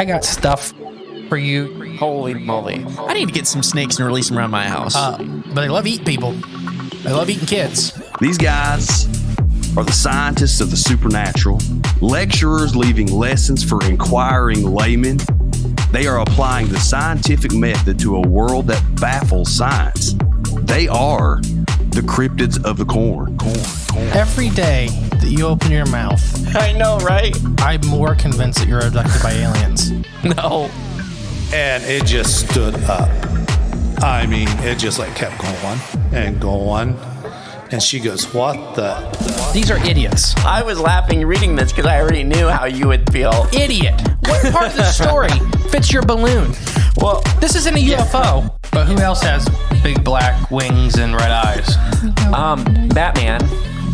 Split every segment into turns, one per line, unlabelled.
I got stuff for you.
Holy moly. I need to get some snakes and release them around my house.
But they love eating people. They love eating kids.
These guys are the scientists of the supernatural, lecturers leaving lessons for inquiring laymen. They are applying the scientific method to a world that baffles science. They are the cryptids of the corn.
Every day that you open your mouth,
I know, right?
I'm more convinced that you're abducted by aliens.
No.
And it just stood up. I mean, it just like kept going and going. And she goes, what the?
These are idiots.
I was laughing reading this because I already knew how you would feel.
Idiot. What part of the story fits your balloon?
Well,
This isn't a UFO. But who else has big black wings and red eyes?
Batman.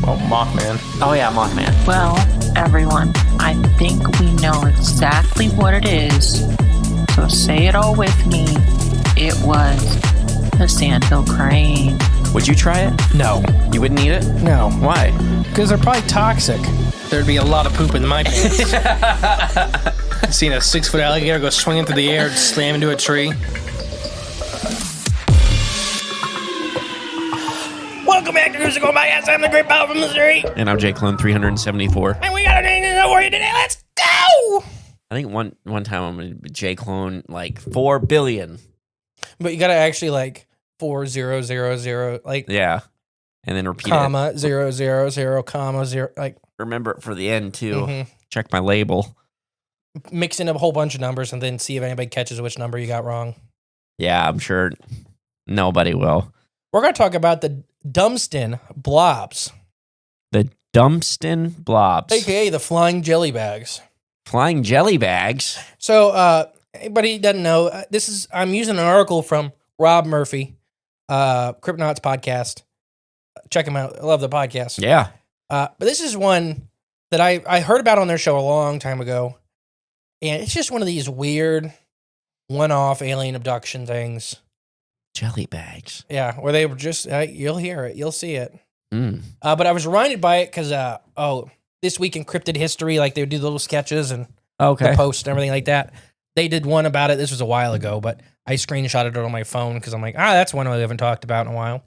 Well, Mothman.
Oh yeah, Mothman.
Well, everyone, I think we know exactly what it is. So say it all with me. It was the sandhill crane.
Would you try it?
No.
You wouldn't eat it?
No.
Why?
Because they're probably toxic. There'd be a lot of poop in my pants. I've seen a 6-foot alligator go swinging through the air and slam into a tree. Welcome back to Musical Podcast. I'm the Great Power from Missouri.
And I'm J Clone 374.
And we got a name for you today. Let's go!
I think one time I'm gonna J Clone like 4 billion.
But you gotta actually like 4000 like
Yeah. And then repeat
comma 000 comma 0 like
Remember it for the end too.
Mhm.
Check my label.
mix in a whole bunch of numbers and then see if anybody catches which number you got wrong.
Yeah, I'm sure nobody will.
We're gonna talk about the Domsten Blobs,
The Domsten Blobs.
aka the flying jelly bags.
Flying jelly bags.
So, anybody doesn't know, I'm using an article from Rob Murphy, Cryptnauts podcast. Check him out. I love the podcast.
Yeah.
But this is one that I heard about on their show a long time ago. And it's just one of these weird one-off alien abduction things.
Jelly bags.
Yeah, where they were just, you'll hear it. You'll see it.
Mm.
But I was reminded by it because, this week in Cryptid history, like they would do little sketches and
Okay.
the posts and everything like that. They did one about it. This was a while ago, but I screenshotted it on my phone because I'm like, that's one we haven't talked about in a while.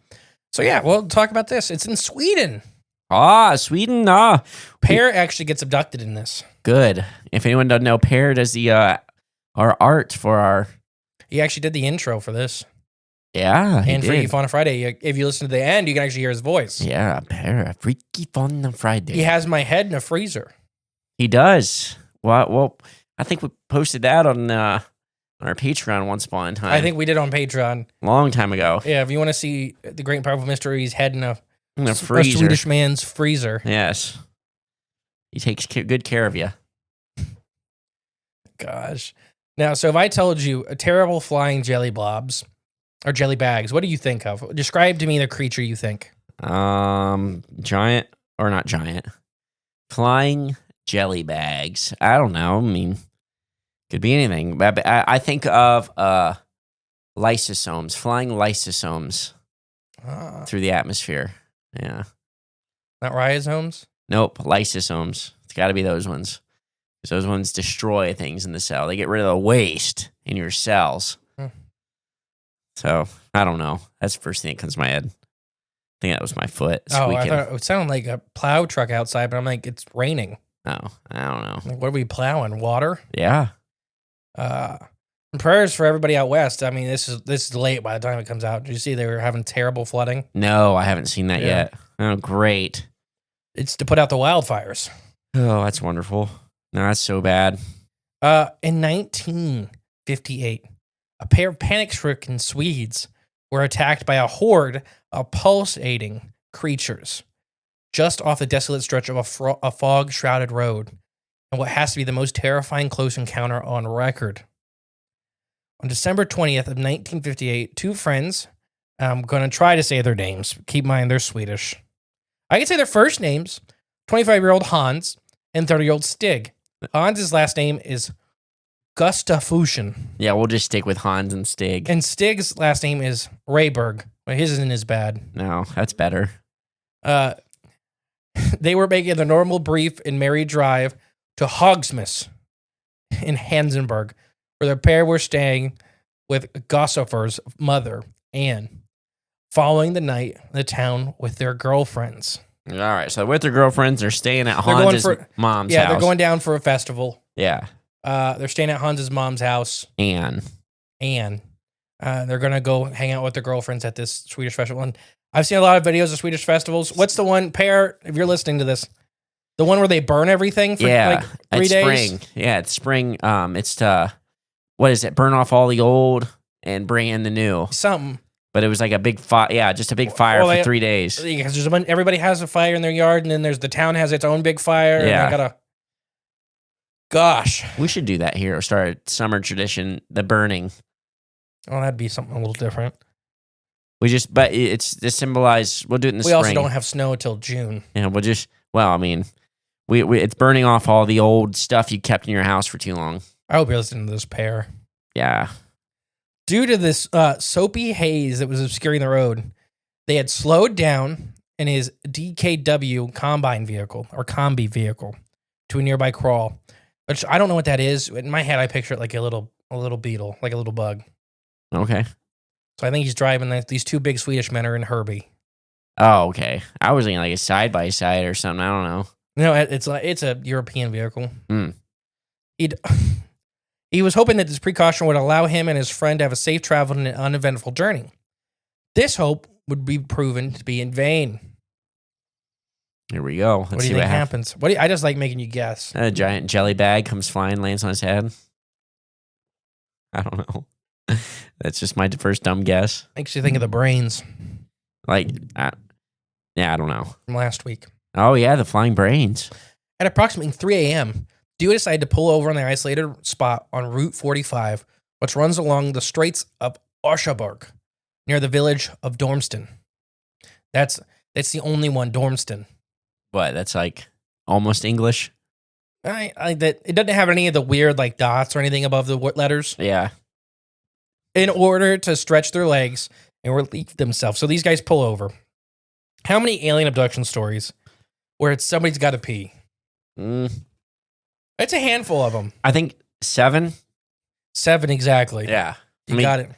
So yeah, we'll talk about this. It's in Sweden.
Sweden.
Pear actually gets abducted in this.
Good. If anyone doesn't know, Pear does the our art for our.
He actually did the intro for this.
Yeah.
And Freaky Fauna Friday. If you listen to the end, you can actually hear his voice.
Yeah, Pear. Freaky Fauna Friday.
He has my head in a freezer.
He does. Well, I think we posted that on our Patreon once upon a time.
I think we did on Patreon.
Long time ago.
Yeah, if you want to see the Great and Powerful Mystery's head in a
freezer.
Swedish man's freezer.
Yes. He takes good care of you.
Gosh. Now, so if I told you a terrible flying jelly blobs or jelly bags, what do you think of? Describe to me the creature you think.
Giant or not giant. Flying jelly bags. I don't know. I mean, could be anything. But I think of lysosomes, flying lysosomes through the atmosphere. Yeah.
Not rhizomes?
Nope, lysosomes. It's got to be those ones. 'Cause those ones destroy things in the cell. They get rid of the waste in your cells. So, I don't know. That's the first thing that comes to my head. I think that was my foot squeaking.
I thought it sounded like a plow truck outside, but I'm like, it's raining.
Oh, I don't know.
Like, what are we plowing? Water?
Yeah.
And prayers for everybody out west. I mean, this is late by the time it comes out. Did you see they were having terrible flooding?
No, I haven't seen that
Yeah.
yet. Oh, great.
It's to put out the wildfires.
Oh, that's wonderful. No, that's so bad.
In 1958, a pair of panic-stricken Swedes were attacked by a horde of pulsating creatures just off the desolate stretch of a fog-shrouded road, and what has to be the most terrifying close encounter on record. On December 20th of 1958, two friends, I'm going to try to say their names. Keep in mind, they're Swedish. I can say their first names, 25-year-old Hans and 30-year-old Stig. Hans' last name is Gustafsson.
Yeah, we'll just stick with Hans and Stig.
And Stig's last name is Rayberg. But his isn't as bad.
No, that's better.
They were making the normal brief and merry drive to Hogsmeade in Hansenberg, where the pair were staying with Gossofer's mother, Anne, following the night in the town with their girlfriends.
All right, so with their girlfriends, they're staying at
They're going
Hans's mom's
Yeah,
house.
they're going down for a festival.
Yeah.
They're staying at Hans's mom's house.
Anne.
They're going to go hang out with their girlfriends at this Swedish festival. And I've seen a lot of videos of Swedish festivals. What's the one, pair, if you're listening to this, the one where they burn everything for like 3
it's
days?
spring. Yeah, it's spring. It's to, what is it? Burn off all the old and bring in the new.
Something.
But it was like a big fire. Yeah, just a big fire for 3 days.
Because everybody has a fire in their yard, and then the town has its own big fire.
Yeah.
And they gotta. Gosh.
We should do that here. Start a summer tradition, the burning.
Oh, that'd be something a little different.
But it's to symbolize. We'll do it in the
We
spring.
also don't have snow till June.
Yeah, I mean, it's burning off all the old stuff you kept in your house for too long.
I hope you're listening to this, pair.
Yeah.
Due to this soapy haze that was obscuring the road, they had slowed down in his DKW combine vehicle or combi vehicle to a nearby crawl, which I don't know what that is. In my head, I picture it like a little beetle, like a little bug.
Okay.
So I think he's driving. These two big Swedish men are in Herbie.
Oh, okay. I was thinking like a side by side or something. I don't know.
No, it's a European vehicle.
Mm.
He was hoping that this precaution would allow him and his friend to have a safe travel and an uneventful journey. This hope would be proven to be in vain.
Here we go.
What do you think happens? I just like making you guess.
A giant jelly bag comes flying, lands on his head. I don't know. That's just my first dumb guess.
Makes you think of the brains
I don't know.
from last week.
Oh, yeah, the flying brains.
At approximately 3 a.m., duo decided to pull over on the isolated spot on Route 45, which runs along the Straits of Oschaburg, near the village of Domsten. That's the only one, Domsten.
What? That's like almost English?
It doesn't have any of the weird like dots or anything above the letters.
Yeah.
In order to stretch their legs and relieve themselves. So these guys pull over. How many alien abduction stories where somebody's got to pee? It's a handful of them.
I think 7.
7 exactly.
Yeah.
You got it.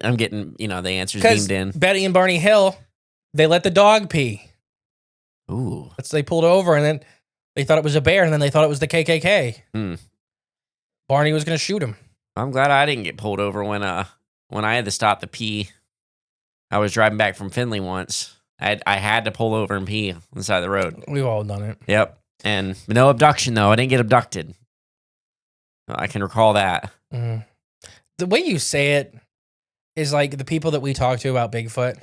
I'm getting, the answers
Because
beamed in.
Betty and Barney Hill, they let the dog pee.
Ooh.
They pulled over and then they thought it was a bear and then they thought it was the KKK. Barney was going to shoot him.
I'm glad I didn't get pulled over when I had to stop to pee. I was driving back from Findlay once. I had to pull over and pee on the side of the road.
We've all done it.
Yep. And no abduction, though. I didn't get abducted. I can recall that.
The way you say it is like the people that we talk to about Bigfoot,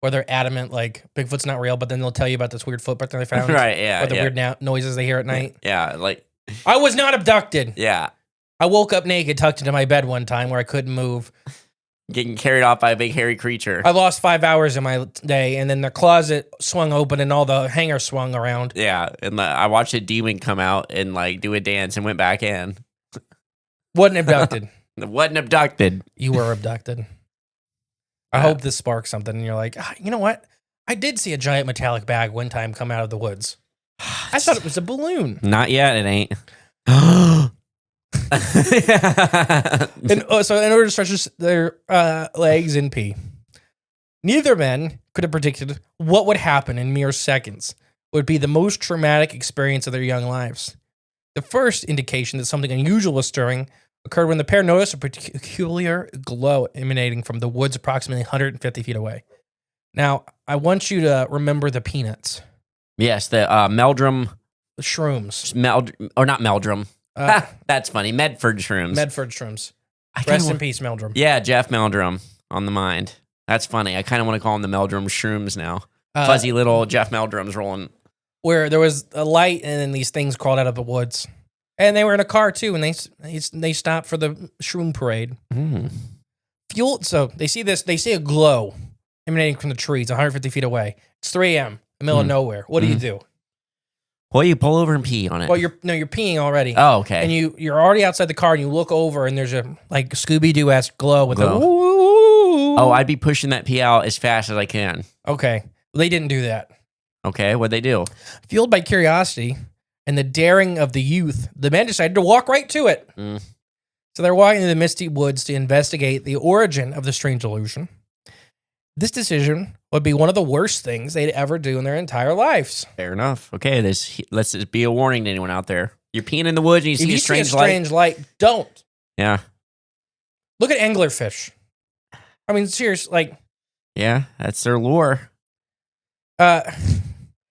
where they're adamant like Bigfoot's not real, but then they'll tell you about this weird footprint that they found.
Right, yeah.
Or the weird noises they hear at night.
Yeah, like...
I was not abducted.
Yeah.
I woke up naked, tucked into my bed one time where I couldn't move.
Getting carried off by a big hairy creature.
I lost 5 hours in my day, and then the closet swung open and all the hangers swung around.
Yeah, and I watched a demon come out and like do a dance and went back in.
Wasn't abducted.
Wasn't abducted.
You were abducted. I hope this sparks something, and you're like, you know what? I did see a giant metallic bag one time come out of the woods. I thought it was a balloon.
Not yet, it ain't.
So in order to stretch their legs and pee, neither men could have predicted what would happen in mere seconds. Would be the most traumatic experience of their young lives. The first indication that something unusual was stirring occurred when the pair noticed a peculiar glow emanating from the woods approximately 150 feet away. Now, I want you to remember the peanuts.
Yes, the Meldrum...
The shrooms.
Not Meldrum. That's funny. Medford shrooms.
Medford shrooms. Rest in peace, Meldrum.
Yeah, Jeff Meldrum on the mind. That's funny. I kind of want to call him the Meldrum shrooms now. Fuzzy little Jeff Meldrums rolling. Where
there was a light and then these things crawled out of the woods. And they were in a car too, and they stopped for the shroom parade. Fuel. So they see a glow emanating from the trees 150 feet away. It's 3 a.m. in the middle of nowhere. What do you do?
Well, you pull over and pee on it.
Well, you're peeing already.
Oh, okay.
And you're already outside the car, and you look over, and there's a like Scooby-Doo-esque glow with
Glow.
a woo.
Oh, I'd be pushing that pee out as fast as I can.
Okay. Well, they didn't do that.
Okay, what'd they do?
Fueled by curiosity, and the daring of the youth, the men decided to walk right to it.
Mm.
So they're walking into the misty woods to investigate the origin of the strange illusion. This decision would be one of the worst things they'd ever do in their entire lives.
Fair enough. Okay, let's just be a warning to anyone out there. You're peeing in the woods and you
If
see
you
a
see a
strange
strange light, don't.
Yeah.
Look at anglerfish. I mean, seriously, like,
Yeah, that's their lure.
but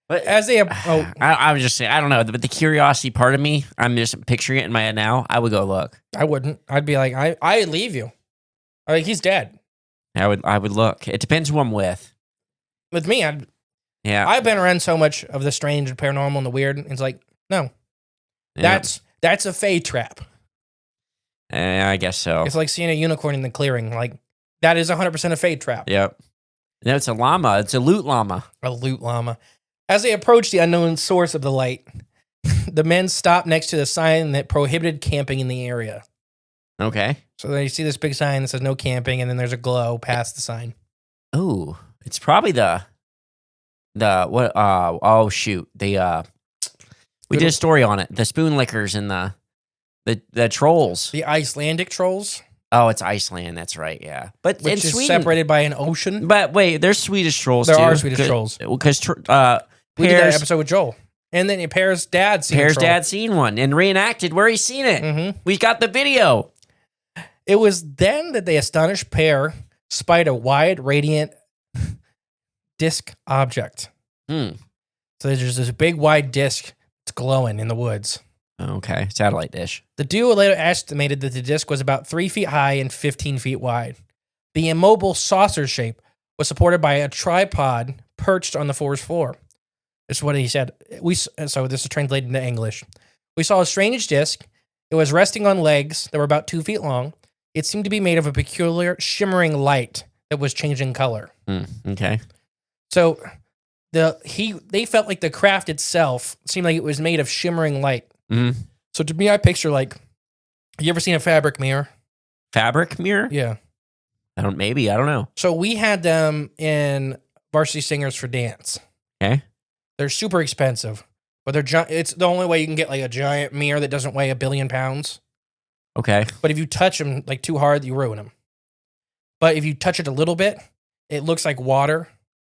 as they
I was just saying, I don't know, but the curiosity part of me, I'm just picturing it in my head now. I would go look.
I wouldn't. I'd be like, I'd leave you. Like, he's dead.
I would look. It depends who I'm with.
With me,
Yeah.
I've been around so much of the strange and paranormal and the weird. It's like, no,
Yeah.
that's a fae trap.
I guess so.
It's like seeing a unicorn in the clearing. Like, that is 100% a fae trap.
Yep. No, it's a llama. It's a loot llama.
A loot llama. As they approached the unknown source of the light, the men stopped next to the sign that prohibited camping in the area.
Okay.
So they see this big sign that says no camping, and then there's a glow past the sign.
Oh, it's probably the what? Oh shoot, we did a story on it. The spoon lickers and the trolls.
The Icelandic trolls,
Oh, it's Iceland. That's right. Yeah, but in
which is
Sweden,
separated by an ocean.
But wait, there's Swedish trolls
There
too.
are Swedish trolls.
Because
We did that
Pear's
episode with Joel. And then Pear's dad seen a troll.
dad seen one and reenacted where he's seen it.
Mhm.
We got the video.
It was then that the astonished pair spied a wide, radiant disc object.
Hmm.
So there's just this big, wide disc that's glowing in the woods.
Okay, satellite dish.
The duo later estimated that the disc was about 3 feet high and 15 feet wide. The immobile saucer shape was supported by a tripod perched on the forest floor. This is what he said. So this is translated into English. We saw a strange disc. It was resting on legs that were about 2 feet long. It seemed to be made of a peculiar shimmering light that was changing color.
Okay.
So they felt like the craft itself seemed like it was made of shimmering light.
Mm-hmm.
So to me, I picture like, you ever seen a fabric mirror?
Fabric mirror?
Yeah.
I don't know.
So we had them in Varsity Singers for Dance.
Okay.
They're super expensive, but they're it's the only way you can get like a giant mirror that doesn't weigh 1 billion pounds.
Okay.
But if you touch them like too hard, you ruin them. But if you touch it a little bit, it looks like water.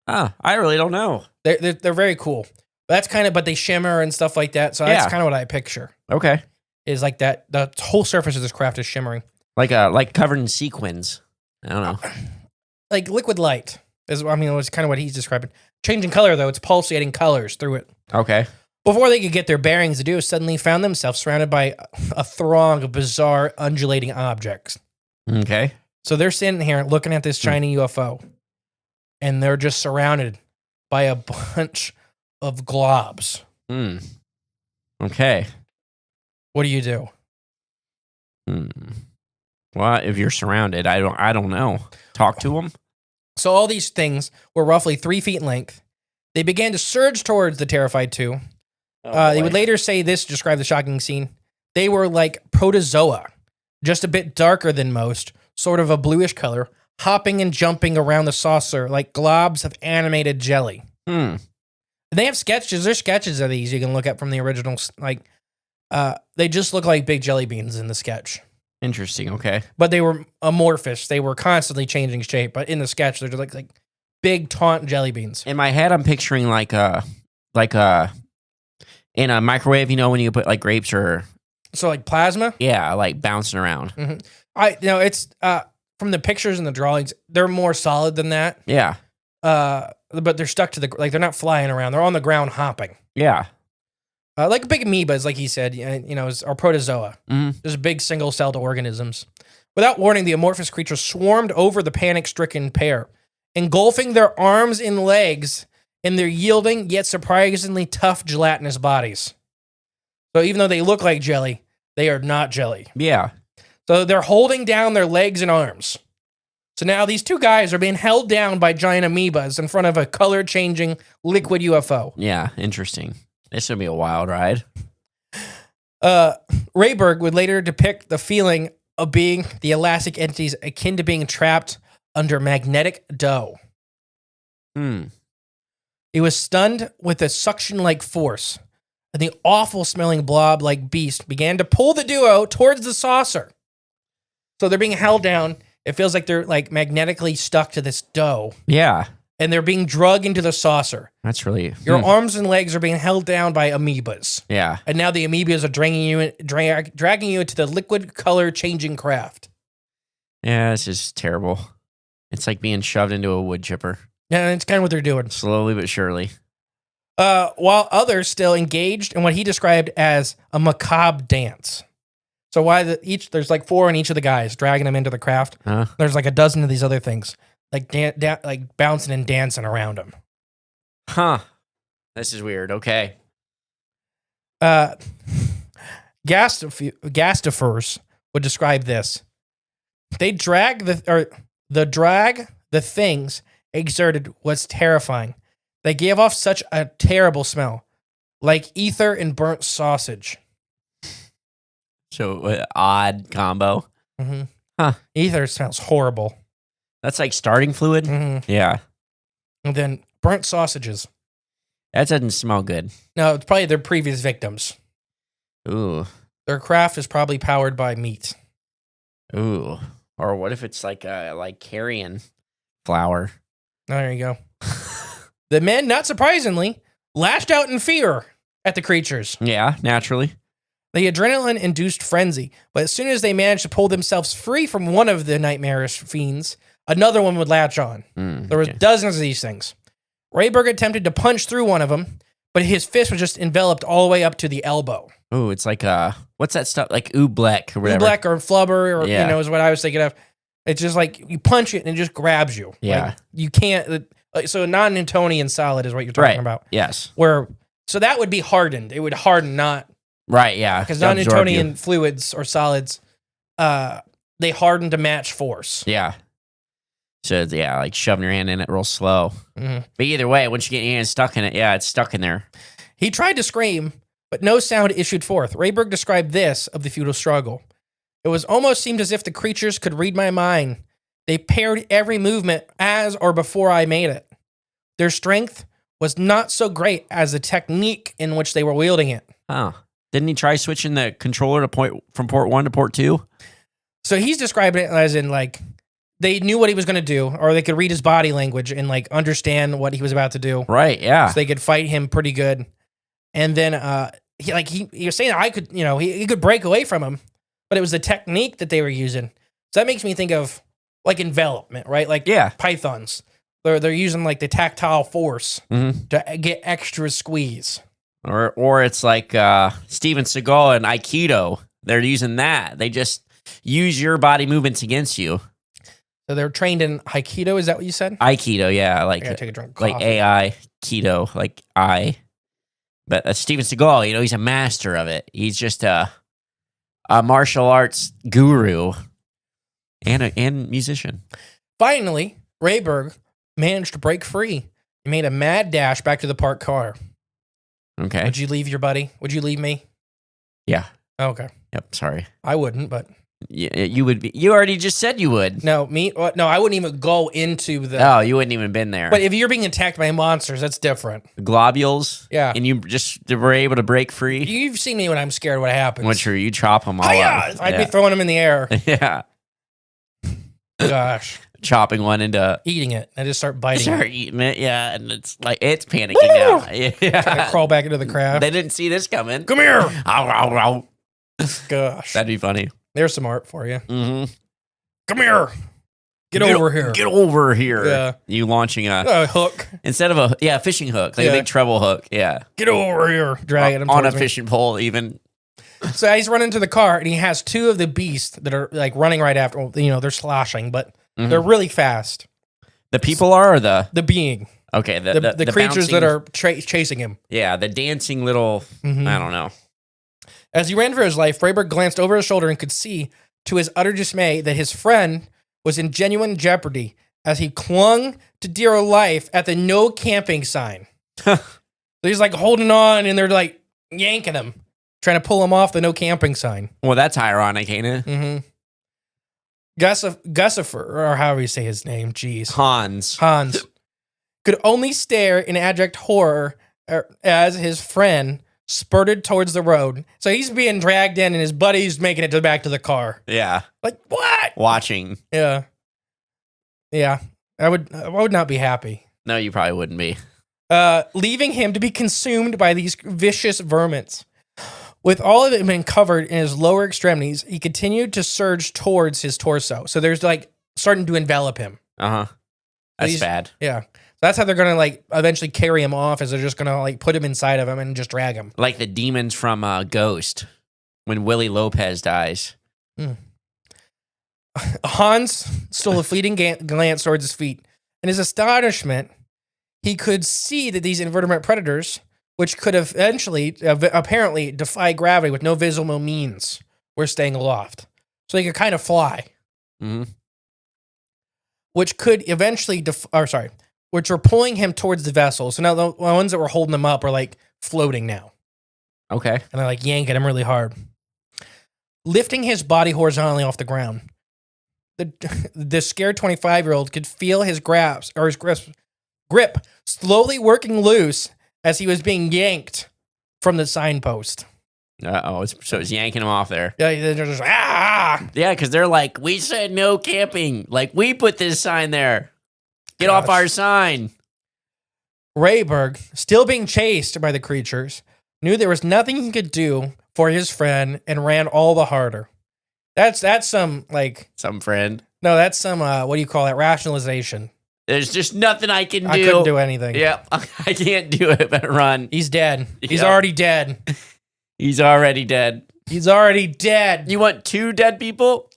I really don't know.
They're very cool. That's kind of, but they shimmer and stuff like that. So that's kind of what I picture.
Okay.
Is like that. The whole surface of this craft is shimmering,
like covered in sequins. I don't know.
like liquid light. It was kind of what he's describing. Changing color though, it's pulsating colors through it.
Okay.
Before they could get their bearings, the duo suddenly found themselves surrounded by a throng of bizarre, undulating objects.
Okay.
So they're sitting here looking at this shiny UFO, and they're just surrounded by a bunch of globs.
Okay.
What do you do?
Well, if you're surrounded, I don't know. Talk to them.
So all these things were roughly 3 feet in length. They began to surge towards the terrified two. They would later say this to describe the shocking scene. They were like protozoa, just a bit darker than most, sort of a bluish color, hopping and jumping around the saucer like globs of animated jelly. They have sketches. There's sketches of these you can look at from the original. Like, they just look like big jelly beans in the sketch.
Interesting. Okay.
But they were amorphous. They were constantly changing shape. But in the sketch, they're just like big taunt jelly beans.
In my head, I'm picturing like in a microwave. You know, when you put like grapes or
So like plasma.
yeah, like bouncing around.
It's from the pictures and the drawings, they're more solid than that.
Yeah.
But they're stuck to they're not flying around. They're on the ground hopping.
Yeah.
Like big amoebas, like he said, or protozoa.
Mm-hmm.
There's big single-celled organisms. Without warning, the amorphous creatures swarmed over the panic-stricken pair, engulfing their arms and legs in their yielding yet surprisingly tough gelatinous bodies. So even though they look like jelly, they are not jelly.
Yeah.
So they're holding down their legs and arms. So now these two guys are being held down by giant amoebas in front of a color-changing liquid UFO.
Yeah. Interesting. This would be a wild ride.
Rayberg would later depict the feeling of being the elastic entities akin to being trapped under magnetic dough. He was stunned with a suction-like force. and the awful-smelling blob-like beast began to pull the duo towards the saucer. So they're being held down. It feels like they're like magnetically stuck to this dough,
Yeah.
and they're being dragged into the saucer.
That's really...
Your arms and legs are being held down by amoebas.
Yeah.
And now the amoebas are dragging you into the liquid color changing craft.
Yeah, this is terrible. It's like being shoved into a wood chipper.
Yeah, it's kind of what they're doing.
Slowly but surely.
While others still engaged in what he described as a macabre dance. So there's like 4 in each of the guys dragging them into the craft. There's like a dozen of these other things, like like bouncing and dancing around them.
Huh. This is weird. Okay.
Gastiphers would describe this. They drag the things exerted was terrifying. They gave off such a terrible smell, like ether and burnt sausage.
So, odd combo.
Mm-hmm.
Huh.
Ether smells horrible.
That's like starting fluid?
Mm-hmm.
Yeah.
And then burnt sausages.
That doesn't smell good.
No, it's probably their previous victims.
Ooh.
Their craft is probably powered by meat.
Ooh. Or what if it's like carrion flour?
There you go. The men, not surprisingly, lashed out in fear at the creatures.
Yeah, naturally.
The adrenaline-induced frenzy, but as soon as they managed to pull themselves free from one of the nightmarish fiends, another one would latch on. There was dozens of these things. Rayberg attempted to punch through one of them, but his fist was just enveloped all the way up to the elbow.
Ooh, it's like, what's that stuff? Like oobleck or whatever.
Oobleck or flubber, or, is what I was thinking of. It's just like, you punch it and it just grabs you.
Yeah.
Like, you can't, so non-Newtonian solid is what you're talking about.
Yes.
So that would be hardened. It would harden, not...
Right, yeah.
Because non-Newtonian fluids or solids, they harden to match force.
Yeah. So, yeah, like shoving your hand in it real slow.
Mm-hmm.
But either way, once you get your hand stuck in it, yeah, it's stuck in there.
He tried to scream, but no sound issued forth. Rayberg described this of the futile struggle. It was almost seemed as if the creatures could read my mind. They paired every movement as or before I made it. Their strength was not so great as the technique in which they were wielding it.
Oh. Didn't he try switching the controller from port 1 to port 2?
So he's describing it as in, like, they knew what he was going to do, or they could read his body language and, like, understand what he was about to do.
Right, yeah.
So they could fight him pretty good. And then he was saying that I could, he could break away from him, but it was the technique that they were using. So that makes me think of, like, envelopment, right? Like, pythons. They're using, like, the tactile force to get extra squeeze.
Or it's like Steven Seagal and Aikido. They're using that. They just use your body movements against you.
So they're trained in Aikido, is that what you said?
Aikido, yeah.
I gotta take a drink of coffee.
Like AI, keto, like I. But Steven Seagal, he's a master of it. He's just a martial arts guru and musician.
Finally, Rayberg managed to break free and made a mad dash back to the parked car.
Okay.
Would you leave your buddy? Would you leave me?
Yeah.
Okay.
Yep. Sorry.
I wouldn't, but
you would be. You already just said you would.
No, me. No, I wouldn't even go into the.
Oh, you wouldn't even been there.
But if you're being attacked by monsters, that's different.
Globules.
Yeah.
And you just were able to break free.
You've seen me when I'm scared. What happens?
What's true? You chop them all up.
I'd be throwing them in the air.
Yeah.
Gosh.
Chopping one into
eating it. I just start biting.
Start eating it, yeah, and it's like it's panicking now. Yeah,
I crawl back into the craft.
They didn't see this coming.
Come here.
Ow, ow, ow.
Gosh,
that'd be funny.
There's some art for you.
Mm-hmm.
Come here. Get over here.
Get over here.
Yeah.
You launching a
hook
instead of a fishing hook, like a big treble hook. Yeah.
Get over here. Dragging him
on a
me.
fishing pole, even.
So he's running to the car, and he has 2 of the beasts that are like running right after. Well, they're sloshing, but they're really fast.
The people are, or the
being.
Okay,
the creatures
bouncing,
that are chasing him.
Yeah, the dancing little. I don't know.
As he ran for his life, Rayberg glanced over his shoulder and could see, to his utter dismay, that his friend was in genuine jeopardy as he clung to dear life at the no camping sign. So he's like holding on, and they're like yanking him, trying to pull him off the no camping sign.
Well, that's ironic, ain't it?
Mm-hmm. Gussifer, or however you say his name, jeez.
Hans
could only stare in abject horror as his friend spurted towards the road. So he's being dragged in, and his buddy's making it back to the car.
Yeah.
Like, what?
Watching.
Yeah. Yeah. I would not be happy.
No, you probably wouldn't be.
Leaving him to be consumed by these vicious vermins. With all of it being covered in his lower extremities, he continued to surge towards his torso. So there's like starting to envelop him.
Uh-huh. That's bad.
Yeah. So that's how they're going to like eventually carry him off, is they're just going to like put him inside of him and just drag him.
Like the demons from Ghost when Willie Lopez dies.
Hans stole a fleeting glance towards his feet. In his astonishment, he could see that these invertebrate predators, which could eventually, apparently, defy gravity with no visible means, were staying aloft. So they could kind of fly.
Mm-hmm.
Which could eventually, which were pulling him towards the vessel. So now the ones that were holding him up are like floating now.
Okay.
And they're like yanking him really hard. Lifting his body horizontally off the ground. The scared 25-year-old could feel his grip slowly working loose as he was being yanked from the signpost.
Uh-oh. So it's yanking him off there.
Yeah, they're just, ah!
Yeah, because they're like, we said no camping. Like, we put this sign there. Get off our sign.
Rayberg, still being chased by the creatures, knew there was nothing he could do for his friend and ran all the harder. That's some, like...
Some friend.
No, that's some, what do you call that? Rationalization.
There's just nothing I can do.
I couldn't do anything.
Yep, I can't do it but run.
He's dead. He's
Yep.
already dead.
He's already dead.
He's already dead.
You want 2 dead people?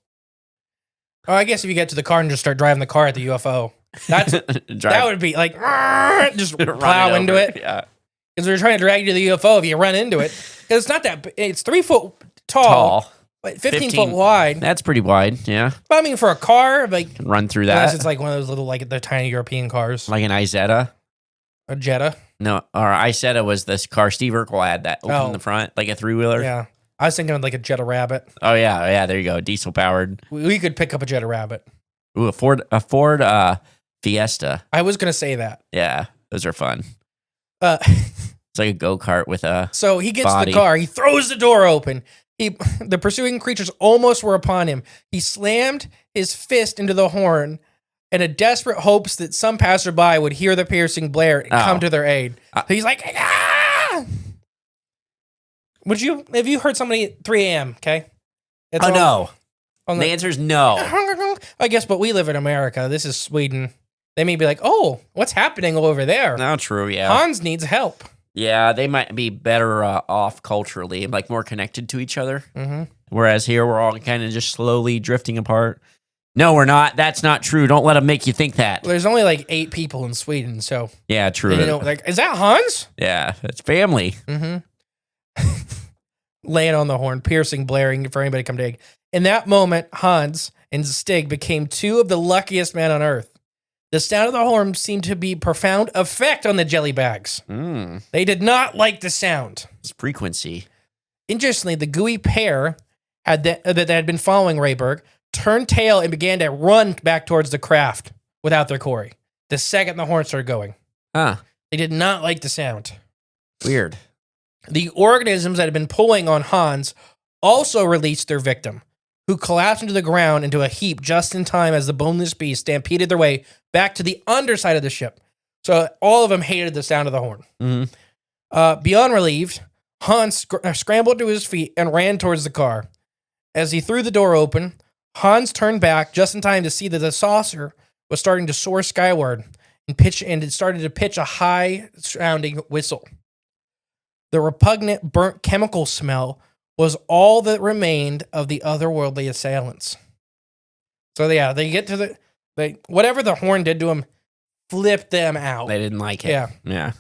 Oh, I guess if you get to the car and just start driving the car at the UFO, that would be like, just plow into it.
Yeah.
Because they're trying to drag you to the UFO if you run into it. Because it's not that, it's 3 foot tall. But 15 foot wide.
That's pretty wide, yeah.
But I mean, for a car, like...
Run through that.
Unless it's like one of those little, like, the tiny European cars.
Like an Isetta?
A Jetta.
No, or Isetta was this car Steve Urkel had that opened in the front, like a 3-wheeler.
Yeah. I was thinking of like a Jetta Rabbit.
Oh, yeah, there you go. Diesel powered.
We could pick up a Jetta Rabbit.
Ooh, a Ford Fiesta.
I was going to say that.
Yeah, those are fun.
It's
like a go-kart with a
So he gets
body.
to the car. He throws the door open. The pursuing creatures almost were upon him. He slammed his fist into the horn in a desperate hopes that some passerby would hear the piercing blare and come to their aid. He's like, ah! Have you heard somebody at 3 a.m., okay?
No. The answer is no.
I guess, but we live in America. This is Sweden. They may be like, oh, what's happening over there?
No, true, yeah.
Hans needs help.
Yeah, they might be better off culturally, like more connected to each other.
Mm-hmm.
Whereas here, we're all kind of just slowly drifting apart. No, we're not. That's not true. Don't let them make you think that.
Well, there's only like 8 people in Sweden, so...
Yeah, true.
You know, like, is that Hans?
Yeah, it's family.
Mm-hmm. Laying on the horn, piercing, blaring for anybody to come dig. In that moment, Hans and Stig became 2 of the luckiest men on Earth. The sound of the horn seemed to be profound effect on the jellybags. They did not like the sound.
It's frequency.
Interestingly, the gooey pair that had been following Rayberg turned tail and began to run back towards the craft without their quarry. The second the horn started going.
Huh.
They did not like the sound.
Weird.
The organisms that had been pulling on Hans also released their victim, who collapsed into the ground into a heap just in time as the boneless beast stampeded their way back to the underside of the ship. So all of them hated the sound of the horn.
Mm-hmm.
Beyond relieved, Hans scrambled to his feet and ran towards the car. As he threw the door open, Hans turned back just in time to see that the saucer was starting to soar skyward and it started to pitch a high-sounding whistle. The repugnant, burnt chemical smell was all that remained of the otherworldly assailants. So yeah, they get to whatever the horn did to them, flipped them out.
They didn't like it.
Yeah.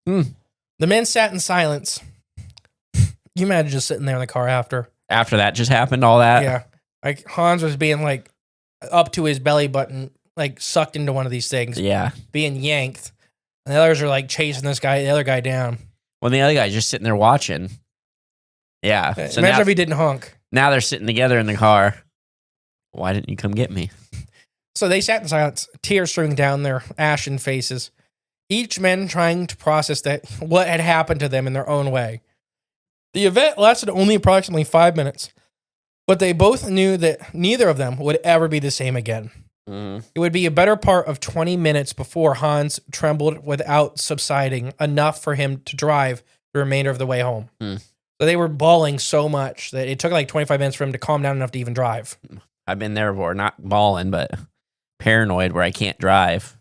Hmm.
The men sat in silence. You imagine just sitting there in the car after.
After that just happened, all that?
Yeah. Like Hans was being like up to his belly button, like sucked into one of these things.
Yeah.
Being yanked. And the others are like chasing the other guy down.
Well, the other guy's just sitting there watching. Yeah.
So imagine if he didn't honk.
Now they're sitting together in the car. Why didn't you come get me?
So they sat in silence, tears streaming down their ashen faces. each men trying to process that what had happened to them in their own way. The event lasted only approximately 5 minutes, but they both knew that neither of them would ever be the same again. It would be a better part of 20 minutes before Hans trembled without subsiding enough for him to drive the remainder of the way home. So they were bawling so much that it took like 25 minutes for him to calm down enough to even drive.
I've been there before, not bawling, but paranoid where I can't drive.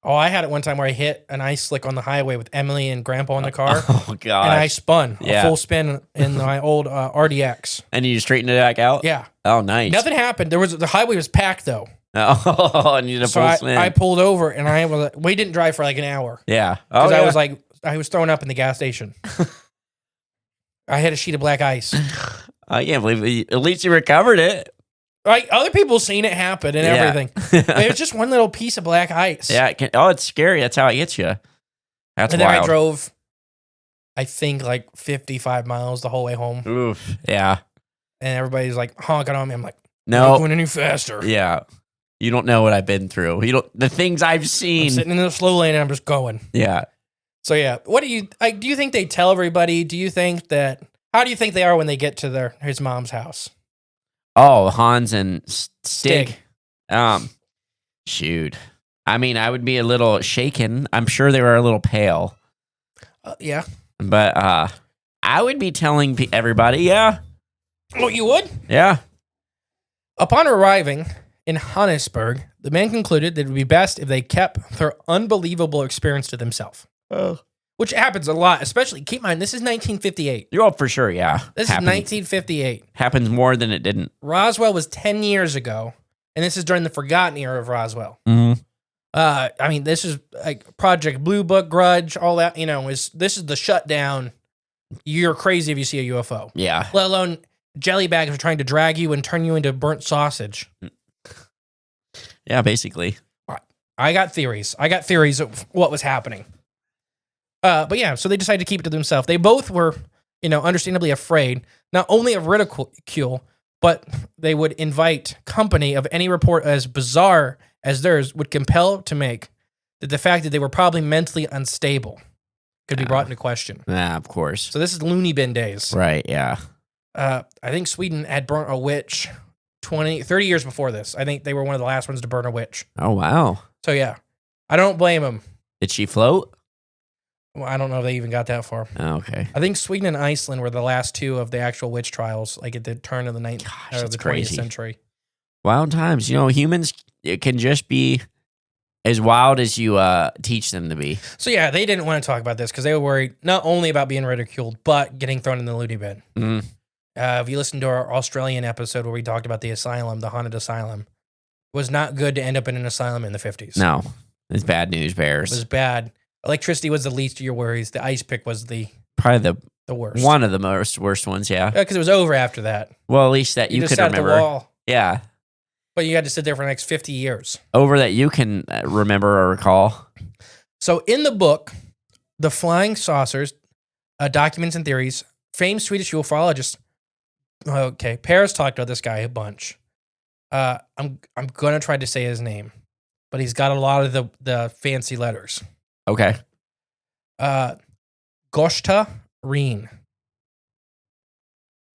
Oh, I had it one time where I hit an ice slick on the highway with Emily and Grandpa in the car.
Oh, God.
And I spun a full spin in my old RDX.
And you straightened it back out?
Yeah.
Oh, nice.
Nothing happened. The highway was packed, though.
Oh, I needed a full spin.
I pulled over, and we didn't drive for like an hour.
Yeah.
Because I was throwing up in the gas station. I had a sheet of black ice.
I can't believe it. At least you recovered it.
Like, other people seen it happen and everything. It was just one little piece of black ice.
Yeah. It's scary. That's how it gets you. That's
and
wild.
then I drove, I think, like 55 miles the whole way home.
Oof. Yeah.
And everybody's like honking on me. I'm like,
no.
not going any faster.
Yeah. You don't know what I've been through. The things I've seen.
I'm sitting in the slow lane and I'm just going.
Yeah.
So yeah, what do you think they tell everybody? How do you think they are when they get to his mom's house?
Oh, Hans and Stig. Shoot. I mean, I would be a little shaken. I'm sure they were a little pale.
Yeah.
But I would be telling everybody, yeah.
Oh, you would?
Yeah.
Upon arriving in Johannesburg, the men concluded that it would be best if they kept their unbelievable experience to themselves. Which happens a lot, especially, keep in mind, this is 1958.
Oh, for sure, yeah.
This is 1958.
Happens more than it didn't.
Roswell was 10 years ago, and this is during the forgotten era of Roswell.
Mm-hmm.
I mean, this is like Project Blue Book, Grudge, all that, this is the shutdown. You're crazy if you see a UFO.
Yeah.
Let alone jellybags are trying to drag you and turn you into burnt sausage.
Yeah, basically.
I got theories. Of what was happening. But yeah, so they decided to keep it to themselves. They both were, understandably afraid, not only of ridicule, but they would invite company of any report as bizarre as theirs would compel to make that the fact that they were probably mentally unstable could be brought into question.
Yeah, of course.
So this is loony bin days.
Right, yeah.
I think Sweden had burnt a witch 30 years before this. I think they were one of the last ones to burn a witch.
Oh, wow.
So yeah, I don't blame them.
Did she float?
Well, I don't know if they even got that far.
Oh, okay.
I think Sweden and Iceland were the last two of the actual witch trials, like at the turn of the 20th century.
Wild times. Humans can just be as wild as you teach them to be.
So yeah, they didn't want to talk about this because they were worried not only about being ridiculed, but getting thrown in the loony bin.
Mm.
If you listen to our Australian episode where we talked about the asylum, the haunted asylum, it was not good to end up in an asylum in the 50s.
No, it's bad news bears.
It was bad. Electricity was the least of your worries. The ice pick was
probably
the worst.
One of the worst ones, yeah.
Because it was over after that.
Well, at least that you
just
could
sat
remember.
At the wall,
yeah.
but you had to sit there for the next 50 years.
Over that you can remember or recall.
So in the book, The Flying Saucers, Documents and Theories, famed Swedish ufologist, Paris talked about this guy a bunch. I'm going to try to say his name, but he's got a lot of the fancy letters.
Okay.
Gosta Reen.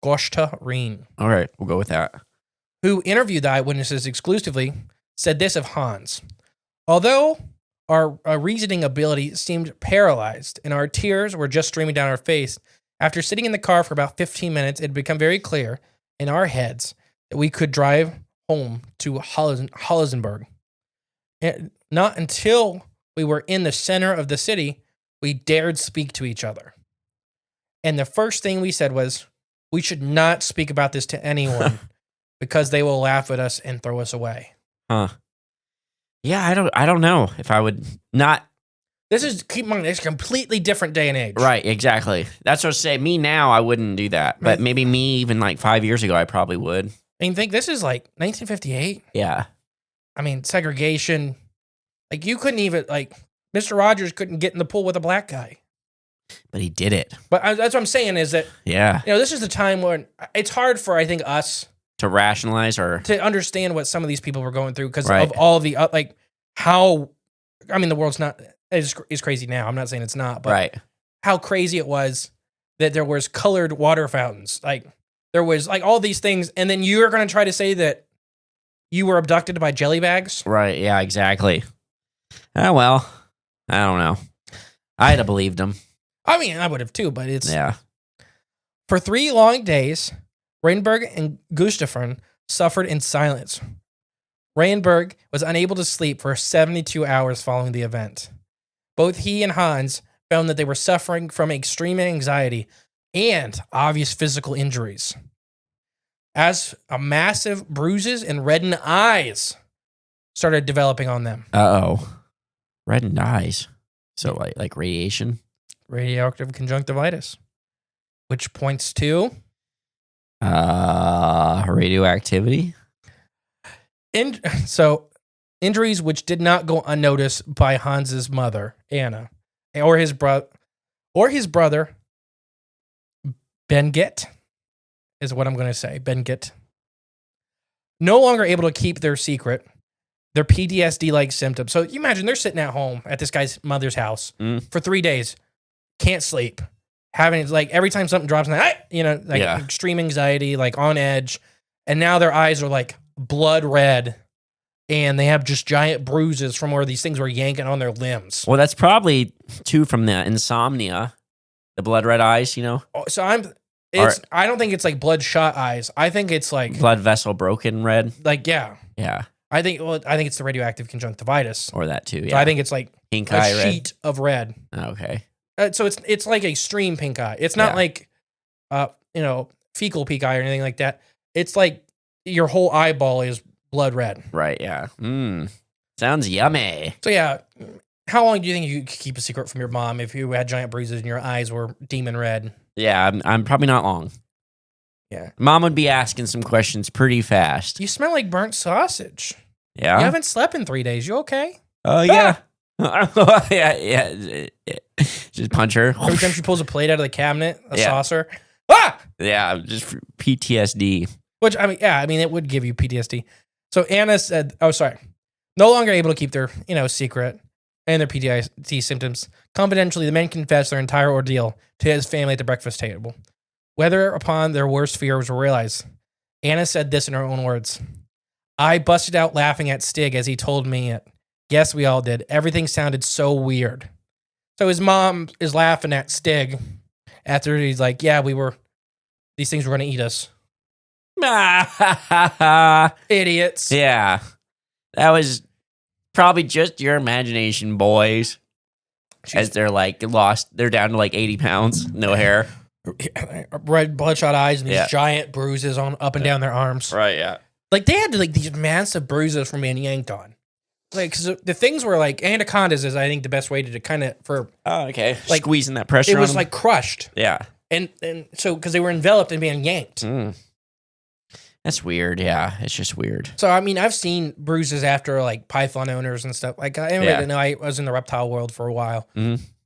All right, we'll go with that.
Who interviewed the eyewitnesses exclusively, said this of Hans. Although our reasoning ability seemed paralyzed and our tears were just streaming down our face, after sitting in the car for about 15 minutes, it had become very clear in our heads that we could drive home to Hollisenburg. And not until we were in the center of the city, we dared speak to each other. And the first thing we said was, we should not speak about this to anyone because they will laugh at us and throw us away.
Huh. Yeah, I don't know if I would not.
Keep in mind, it's a completely different day and age.
Right, exactly. That's what I say. Me now, I wouldn't do that. But maybe me even like 5 years ago, I probably would.
I mean, think this is like 1958.
Yeah.
I mean, segregation. Like, you couldn't even, Mr. Rogers couldn't get in the pool with a black guy.
But he did it.
But that's what I'm saying is that,
yeah,
this is the time when it's hard for, I think, us
to rationalize or
to understand what some of these people were going through because
right.
of all the, the world's not is crazy now. I'm not saying it's not, but
Right.
how crazy it was that there was colored water fountains. Like there was like all these things, and then you're going to try to say that you were abducted by jelly bags?
Right. Yeah, exactly. Oh, well, I don't know. I'd have believed him.
I mean, I would have too, but it's...
Yeah.
For 3 long days, Rainberg and Gustafsson suffered in silence. Rainberg was unable to sleep for 72 hours following the event. Both he and Hans found that they were suffering from extreme anxiety and obvious physical injuries, as a massive bruises and reddened eyes started developing on them.
Uh-oh. Reddened eyes. So like radiation?
Radioactive conjunctivitis, which points to
Radioactivity?
So injuries which did not go unnoticed by Hans's mother, Anna, or his brother, Benget, is what I'm going to say. Benget. No longer able to keep their secret, their PTSD-like symptoms. So you imagine they're sitting at home at this guy's mother's house for 3 days, can't sleep, having like every time something drops, extreme anxiety, like on edge, and now their eyes are like blood red, and they have just giant bruises from where these things were yanking on their limbs.
Well, that's probably too from the insomnia, the blood red eyes,
So I don't think it's like bloodshot eyes. I think it's like
blood vessel broken red.
like, yeah.
Yeah.
I think it's the radioactive conjunctivitis.
Or that too, yeah.
So I think it's like
pink
a
eye red.
sheet of red.
Okay.
So it's like a stream pink eye. It's not like fecal pink eye or anything like that. It's like your whole eyeball is blood red.
Right, yeah. Sounds yummy.
So yeah, how long do you think you could keep a secret from your mom if you had giant bruises and your eyes were demon red?
Yeah, I'm probably not long.
Yeah.
Mom would be asking some questions pretty fast.
You smell like burnt sausage.
Yeah?
You haven't slept in 3 days. You okay?
Oh, yeah. yeah. Just punch her.
Every time she pulls a plate out of the cabinet, a
Yeah.
saucer. Ah!
Yeah, just PTSD.
Which, it would give you PTSD. So Anna said, no longer able to keep their, secret and their PTSD symptoms. Confidentially, the men confessed their entire ordeal to his family at the breakfast table. Whether upon their worst fears were realized, Anna said this in her own words. I busted out laughing at Stig as he told me it. Yes, we all did. Everything sounded so weird. So his mom is laughing at Stig after he's like, yeah, these things were going to eat us. Idiots.
Yeah. That was probably just your imagination, boys. As they're like lost, they're down to like 80 pounds, no hair.
Red bloodshot eyes and these giant bruises up and down their arms.
Right, yeah.
Like they had like these massive bruises from being yanked on. Like, cause the things were like anacondas is I think the best way to kind of
okay,
like
squeezing that pressure.
It was
on them.
like crushed.
Yeah,
and so because they were enveloped and being yanked.
That's weird. Yeah, it's just weird.
So I've seen bruises after like python owners and stuff. Like I was in the reptile world for a while.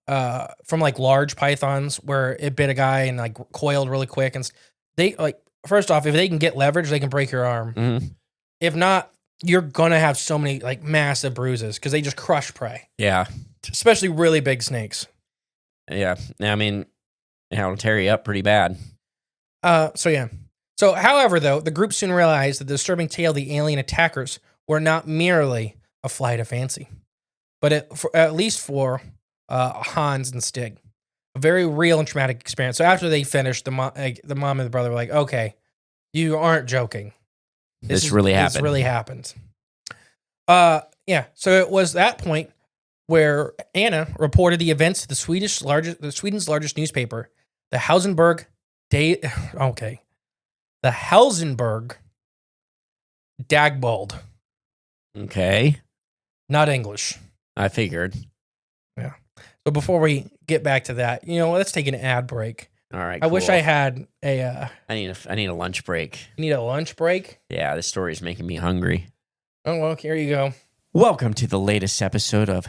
From like large pythons where it bit a guy and like coiled really quick, and they like first off, if they can get leverage, they can break your arm. If not, you're gonna have so many like massive bruises because they just crush prey.
Yeah,
especially really big snakes.
Yeah, I mean, it'll tear you up pretty bad.
So, however, though, the group soon realized that the disturbing tale of the alien attackers were not merely a flight of fancy, but at least for Hans and Stig, a very real and traumatic experience. So after they finished, the mom and the brother were like, okay, you aren't joking.
This really happened.
This really happened. So it was that point where Anna reported the events to the Sweden's largest newspaper, the the Helsingborg Dagbold.
Okay.
Not English.
I figured.
Yeah. So before we get back to that, let's take an ad break.
All right.
I wish I had a.
I need a lunch break.
You need a lunch break?
Yeah, this story is making me hungry.
Oh, well, here you go.
Welcome to the latest episode of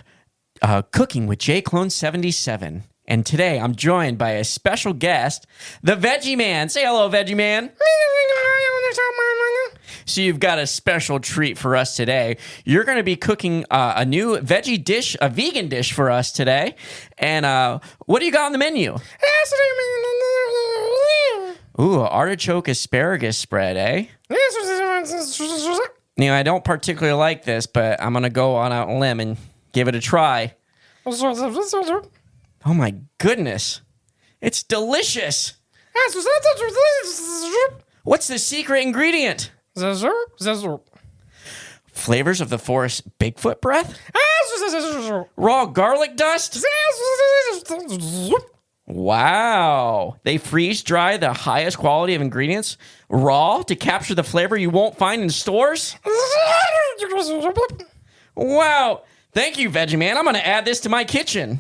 Cooking with J.Clone.77. And today I'm joined by a special guest, the Veggie Man. Say hello, Veggie Man. So you've got a special treat for us today. You're going to be cooking a new veggie dish, a vegan dish for us today. And what do you got on the menu? Ooh, artichoke asparagus spread, eh? I don't particularly like this, but I'm going to go on out on a limb and give it a try. Oh my goodness. It's delicious. What's the secret ingredient? Flavors of the forest Bigfoot breath? Raw garlic dust? Wow. They freeze dry the highest quality of ingredients raw to capture the flavor you won't find in stores? Wow. Thank you, Veggie Man. I'm going to add this to my kitchen.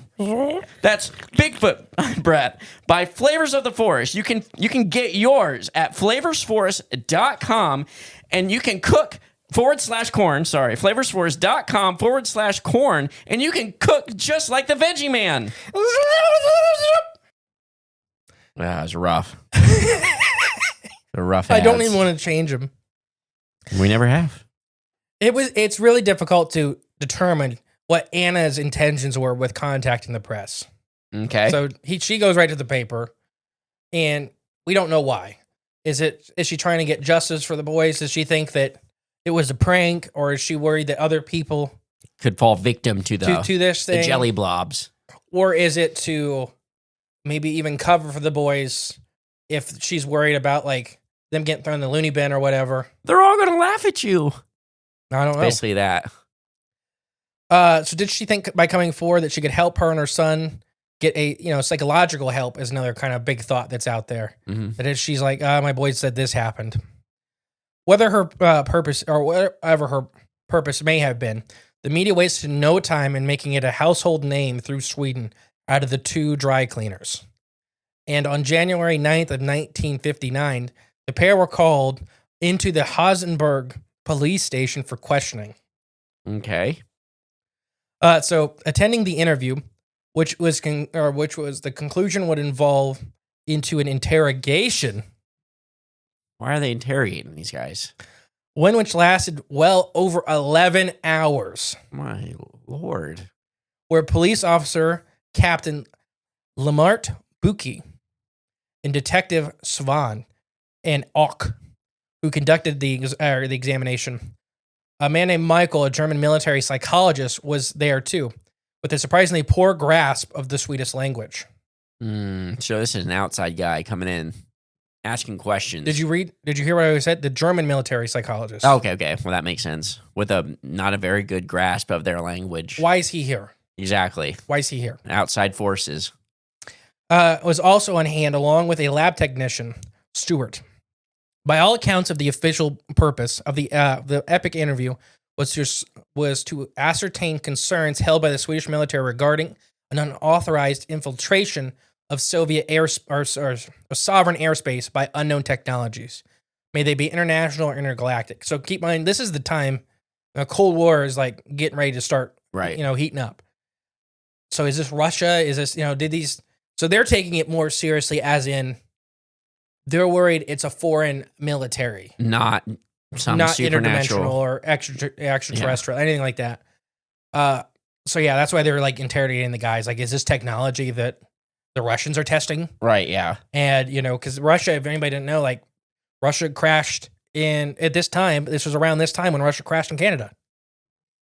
That's Bigfoot breath by Flavors of the Forest. You can get yours at flavorsforest.com and you can cook /corn. Sorry, flavorsforest.com/corn, and you can cook just like the Veggie Man. That was rough. A rough
I don't
ads.
even want to change them.
We never have.
It's really difficult to determine what Anna's intentions were with contacting the press.
Okay.
So she goes right to the paper, and we don't know why. Is she trying to get justice for the boys? Does she think that it was a prank, or is she worried that other people
could fall victim to
to this thing,
the jelly blobs?
Or is it to maybe even cover for the boys if she's worried about like them getting thrown in the loony bin or whatever?
They're all going to laugh at you.
I don't know.
Basically that.
So did she think by coming forward that she could help her and her son get a psychological help? Is another kind of big thought that's out there.
Mm-hmm.
That if she's like, my boys said this happened. Whether her purpose or whatever her purpose may have been, the media wasted no time in making it a household name through Sweden out of the 2 dry cleaners. And on January 9th of 1959, the pair were called into the Hasenberg police station for questioning.
Okay.
So attending the interview, which was the conclusion would involve into an interrogation.
Why are they interrogating these guys?
One which lasted well over 11 hours.
My Lord.
Where police officer Captain Lamart Buki and Detective Svan and Ock, who conducted the examination. A man named Michael, a German military psychologist, was there too, with a surprisingly poor grasp of the Swedish language.
So this is an outside guy coming in, asking questions.
Did you hear what I said? The German military psychologist.
Okay. Well, that makes sense. With not a very good grasp of their language.
Why is he here?
Exactly.
Why is he here?
Outside forces.
Was also on hand along with a lab technician, Stewart. By all accounts of the official purpose of the epic interview was to ascertain concerns held by the Swedish military regarding an unauthorized infiltration of Soviet sovereign airspace by unknown technologies. May they be international or intergalactic. So keep in mind, this is the time the Cold War is like getting ready to start,
right?
Heating up. So is this Russia? Is this, so they're taking it more seriously as in, they're worried it's a foreign military.
Not some
not
supernatural.
Interdimensional or extraterrestrial, anything like that. So yeah, that's why they're like interrogating the guys. Like, is this technology that the Russians are testing?
Right, yeah.
And, because Russia, if anybody didn't know, like, Russia crashed this was around this time when Russia crashed in Canada.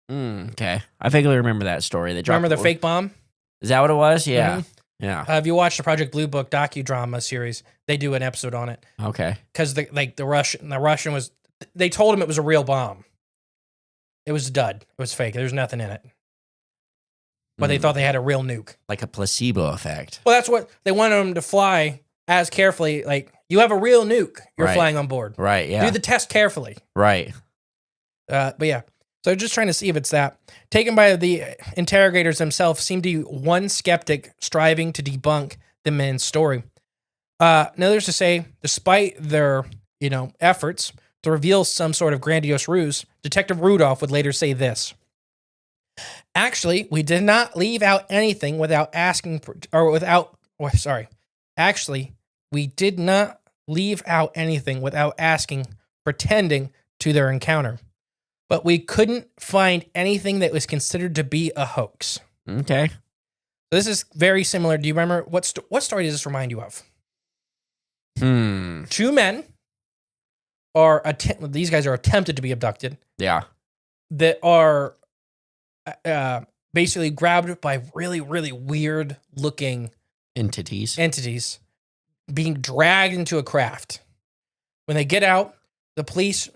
Okay. I vaguely remember that story.
Remember the fake bomb?
Is that what it was? Yeah.
Mm-hmm.
Yeah.
If you watch the Project Blue Book docudrama series, they do an episode on it.
Okay.
Because the Russian was, they told him it was a real bomb. It was a dud. It was fake. There was nothing in it. But they thought they had a real nuke.
Like a placebo effect.
Well, that's what they wanted them to fly as carefully. Like, you have a real nuke you're flying on board.
Right, yeah.
Do the test carefully.
Right.
But yeah. So just trying to see if it's that. Taken by the interrogators themselves, seemed to be one skeptic striving to debunk the man's story. Others to say, despite their, efforts to reveal some sort of grandiose ruse, Detective Rudolph would later say this. Actually, we did not leave out anything without asking Actually, we did not leave out anything without asking, pretending to their encounter, but we couldn't find anything that was considered to be a hoax.
Okay.
So this is very similar. Do you remember what story does this remind you of? Two men these guys are attempted to be abducted.
Yeah.
That are basically grabbed by really, really weird looking
entities
being dragged into a craft. When they get out, the police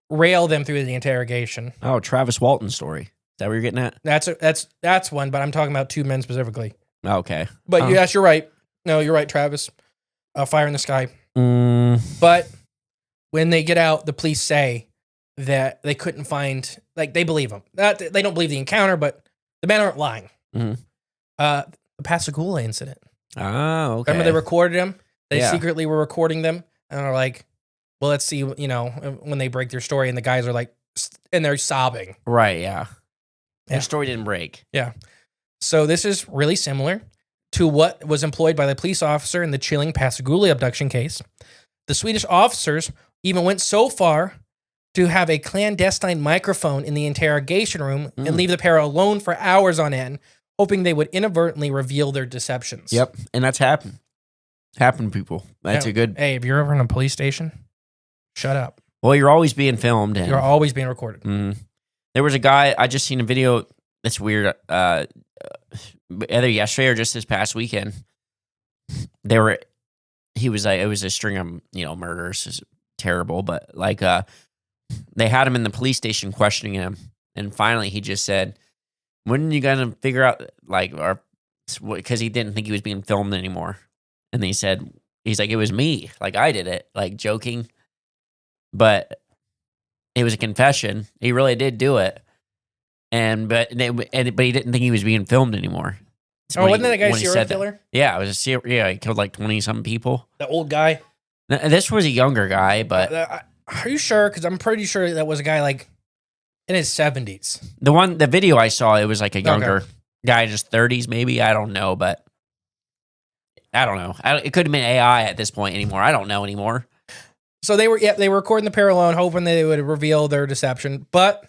rail them through the interrogation.
Oh, Travis Walton story. Is that what you're getting at?
That's one, but I'm talking about two men specifically.
Okay.
But yes, you're right. No, you're right, Travis. Fire in the sky. But when they get out, the police say that they couldn't find, they believe them. They don't believe the encounter, but the men aren't lying.
Mm-hmm.
The Pascagoula incident.
Oh, okay.
Remember they recorded them? They secretly were recording them, and are like, well, let's see, when they break their story, and the guys are and they're sobbing.
Right, yeah. Their story didn't break.
Yeah. So this is really similar to what was employed by the police officer in the chilling Pascagoula abduction case. The Swedish officers even went so far to have a clandestine microphone in the interrogation room and leave the pair alone for hours on end, hoping they would inadvertently reveal their deceptions.
Yep, and that's happened. Happened, people. That's a good...
Hey, if you're ever in a police station, shut up.
Well, you're always being filmed. And
you're always being recorded.
There was a guy, I just seen a video that's weird, either yesterday or just this past weekend. It was a string of, murders. It's terrible, but they had him in the police station questioning him, and finally he just said, when are you going to figure out, because he didn't think he was being filmed anymore. And he's like, it was me. I did it, joking. But it was a confession. He really did do it. But he didn't think he was being filmed anymore.
Wasn't that a guy serial killer?
Yeah, it was he killed 20-something people.
The old guy?
This was a younger guy, but...
Are you sure? Because I'm pretty sure that was a guy in his 70s.
The video I saw, it was a younger guy, just 30s maybe. I don't know, but I don't know. It could have been AI at this point anymore. I don't know anymore. So
they were recording the pair alone, hoping they would reveal their deception. But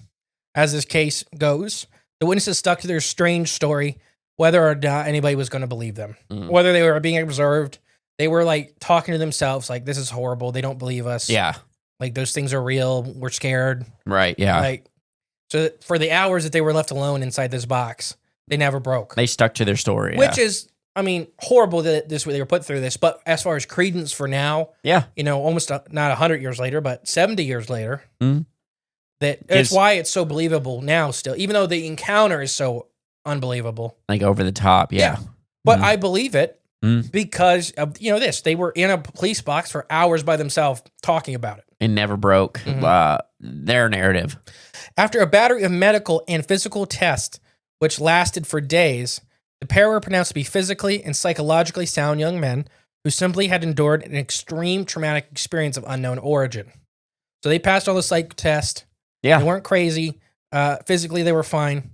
as this case goes, the witnesses stuck to their strange story, whether or not anybody was going to believe them, whether they were being observed. They were talking to themselves, this is horrible. They don't believe us.
Yeah.
Those things are real. We're scared.
Right. Yeah.
So for the hours that they were left alone inside this box, they never broke.
They stuck to their story.
Which is, horrible that they were put through this. But as far as credence for now, almost not 100 years later, but 70 years later, that's why it's so believable now still, even though the encounter is so unbelievable.
Over the top. Yeah.
But I believe it because of, this. They were in a police box for hours by themselves talking about it.
It never broke their narrative.
After a battery of medical and physical tests, which lasted for days, the pair were pronounced to be physically and psychologically sound young men who simply had endured an extreme traumatic experience of unknown origin. So they passed all the psych tests.
Yeah.
They weren't crazy. Physically, they were fine.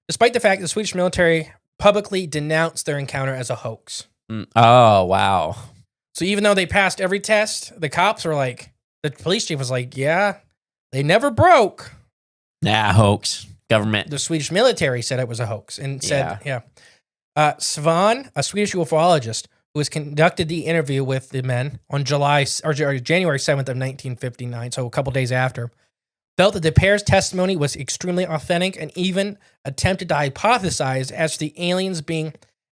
Despite the fact that the Swedish military publicly denounced their encounter as a hoax.
Oh, wow.
So even though they passed every test, the cops were the police chief was yeah, they never broke.
Nah, hoax. Government.
The Swedish military said it was a hoax and said, Svan, a Swedish ufologist who has conducted the interview with the men on January 7th of 1959, so a couple days after, felt that the pair's testimony was extremely authentic and even attempted to hypothesize as to the aliens being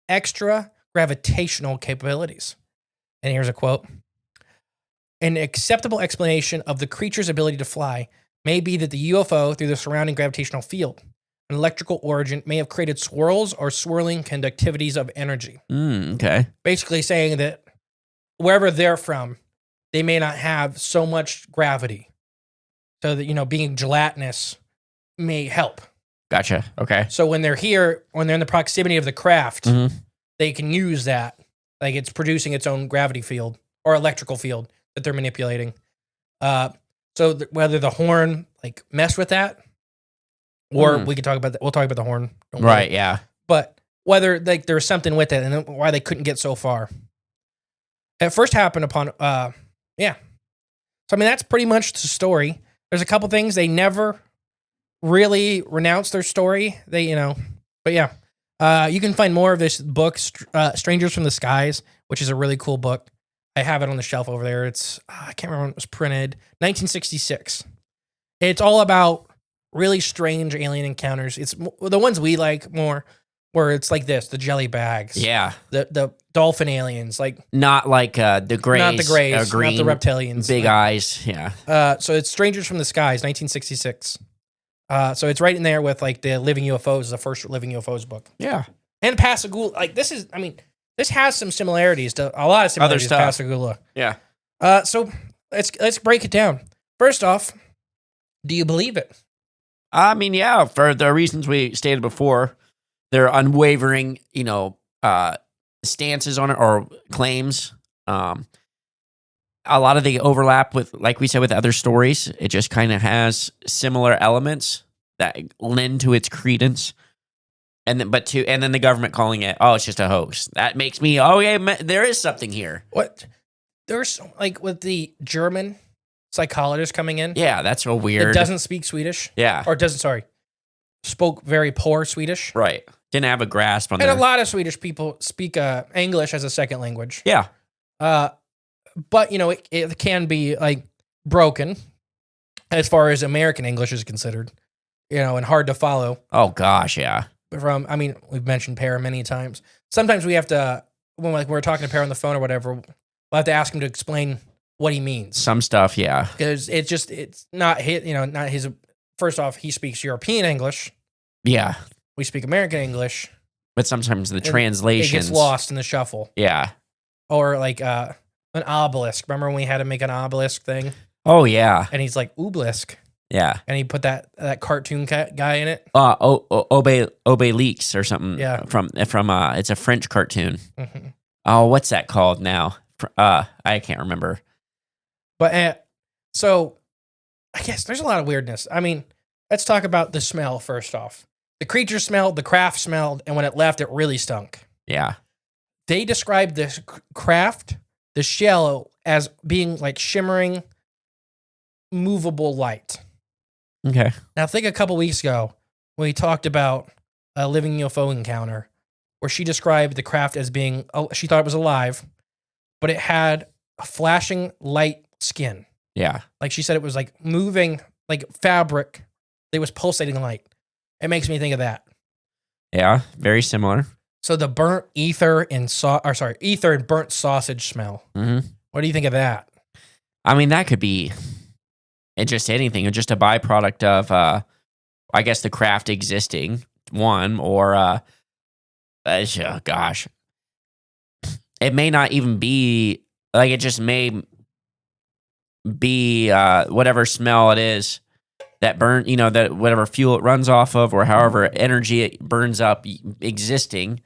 extra gravitational capabilities. And here's a quote. An acceptable explanation of the creature's ability to fly may be that the UFO, through the surrounding gravitational field, an electrical origin, may have created swirls or swirling conductivities of energy.
Okay.
Basically saying that wherever they're from, they may not have so much gravity. So that, being gelatinous may help.
Gotcha. Okay.
So when they're here, when they're in the proximity of the craft, they can use that. It's producing its own gravity field or electrical field that they're manipulating. So whether the horn messed with that, or we could talk about that. We'll talk about the horn.
Right. Yeah.
But whether there was something with it and why they couldn't get so far. It first happened upon, So that's pretty much the story. There's a couple things they never really renounce their story. But yeah. You can find more of this book, Strangers from the Skies, which is a really cool book. I have it on the shelf over there. It's, I can't remember when it was printed, 1966. It's all about really strange alien encounters. It's the ones we like more, where it's like this, the jelly bags.
Yeah.
The dolphin aliens, like
not like the grays.
not the grays,
green,
not the reptilians.
big eyes. Yeah.
So it's Strangers from the Skies, 1966. So it's right in there with like the Living UFOs, the first Living UFOs book.
Yeah.
And Pascagoula, like this has some similarities to a lot of similarities to Pascagoula.
Yeah.
So let's break it down. First off, do you believe it?
I mean, yeah, for the reasons we stated before, their unwavering, stances on it or claims. A lot of the overlap with, like we said, with other stories. It just kind of has similar elements that lend to its credence. And then the government calling it, oh, it's just a hoax. That makes me, oh yeah, there is something here.
What? There's like with the German psychologist coming in.
Yeah, that's so weird.
It doesn't speak Swedish.
Yeah.
Or spoke very poor Swedish.
Right. Didn't have a grasp on
And
their...
a lot of Swedish people speak English as a second language.
Yeah.
But, it can be like broken as far as American English is considered, and hard to follow.
Oh, gosh, yeah.
We've mentioned Per many times. Sometimes we have to, when we're talking to Per on the phone or whatever, we'll have to ask him to explain what he means.
Some stuff, yeah.
Because it's not his, first off, he speaks European English.
Yeah.
We speak American English.
But sometimes the
It
translations...
gets lost in the shuffle.
Yeah.
Or like an obelisk. Remember when we had to make an obelisk thing?
Oh, yeah.
And he's like, Oobelisk.
Yeah.
And he put that cartoon guy in it.
Obelix or something.
Yeah.
From it's a French cartoon.
Mm-hmm.
Oh, what's that called now? I can't remember.
But so I guess there's a lot of weirdness. Let's talk about the smell first off. The creature smelled, the craft smelled, and when it left, it really stunk.
Yeah.
They described this craft, the shell, as being like shimmering, movable light.
Okay.
Now, think a couple weeks ago when we talked about a living UFO encounter where she described the craft as being, she thought it was alive, but it had a flashing light skin.
Yeah.
Like she said, it was like moving like fabric that was pulsating light. It makes me think of that.
Yeah. Very similar.
So the burnt ether and ether and burnt sausage smell.
Mm-hmm.
What do you think of that?
I mean, that could be just anything, or just a byproduct of, I guess, the craft existing, one, or, gosh. It may not even be, like, it just may be whatever smell it is that burn, that whatever fuel it runs off of, or however energy it burns up existing.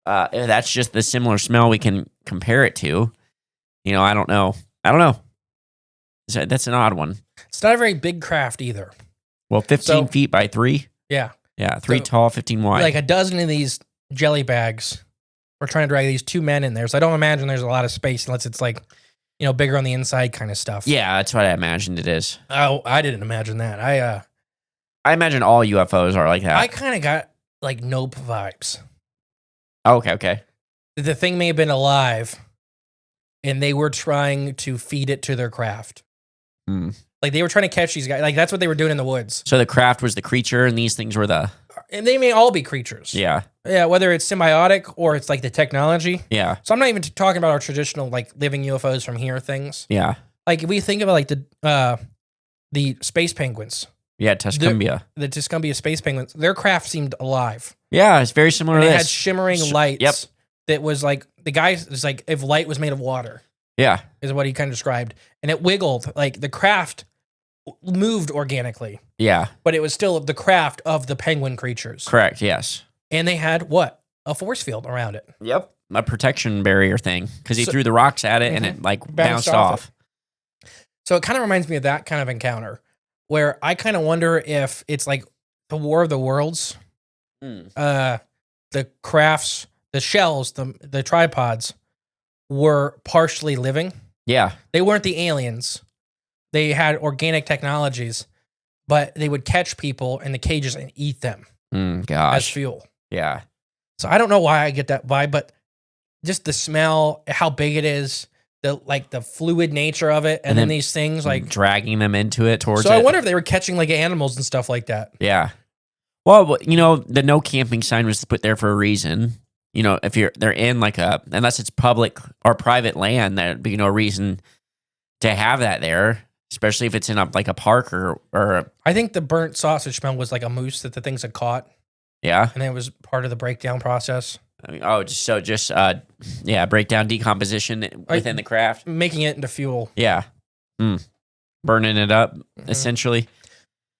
That's just the similar smell we can compare it to. I don't know. That's an odd one.
It's not a very big craft either.
Well, 15 feet by 3?
Yeah.
Yeah, 3 tall, 15 wide.
Like a dozen of these jelly bags. We're trying to drag these 2 men in there. So I don't imagine there's a lot of space unless it's like, bigger on the inside kind of stuff.
Yeah, that's what I imagined it is.
Oh, I didn't imagine that.
I imagine all UFOs are like that.
I kind of got like Nope vibes.
Oh, okay.
The thing may have been alive and they were trying to feed it to their craft. Like they were trying to catch these guys. Like that's what they were doing in the woods.
So the craft was the creature and these things were
and they may all be creatures.
Yeah.
Yeah, whether it's symbiotic or it's like the technology.
Yeah.
So I'm not even talking about our traditional like living UFOs from here things.
Yeah.
Like if we think about like the space penguins.
Yeah, Tuscumbia.
The Tuscumbia space penguins, their craft seemed alive.
Yeah, it's very similar
and
to
it
this.
had shimmering lights.
Yep.
That was like the guy is like if light was made of water.
Yeah.
Is what he kind of described. And it wiggled. Like the craft moved organically.
Yeah.
But it was still the craft of the penguin creatures.
Correct, yes.
And they had what? A force field around it.
Yep. A protection barrier thing. Because he threw the rocks at it and it like bounced off.
So it kind of reminds me of that kind of encounter where I kind of wonder if it's like the War of the Worlds. The crafts, the shells, the tripods were partially living.
Yeah.
They weren't the aliens, they had organic technologies, but they would catch people in the cages and eat them as
Gosh.
fuel.
Yeah.
So I don't know why I get that vibe, but just the smell, how big it is, the fluid nature of it, and then these things like
dragging them into it towards
So
it.
I wonder if they were catching like animals and stuff like that.
Yeah. Well, you know, the no camping sign was put there for a reason. You know, if they're in like unless it's public or private land, there'd be no reason to have that there, especially if it's in a park or
I think the burnt sausage smell was like a moose that the things had caught,
yeah.
and it was part of the breakdown process.
I mean, breakdown decomposition within the craft,
Making it into fuel.
Yeah. Burning it up, essentially.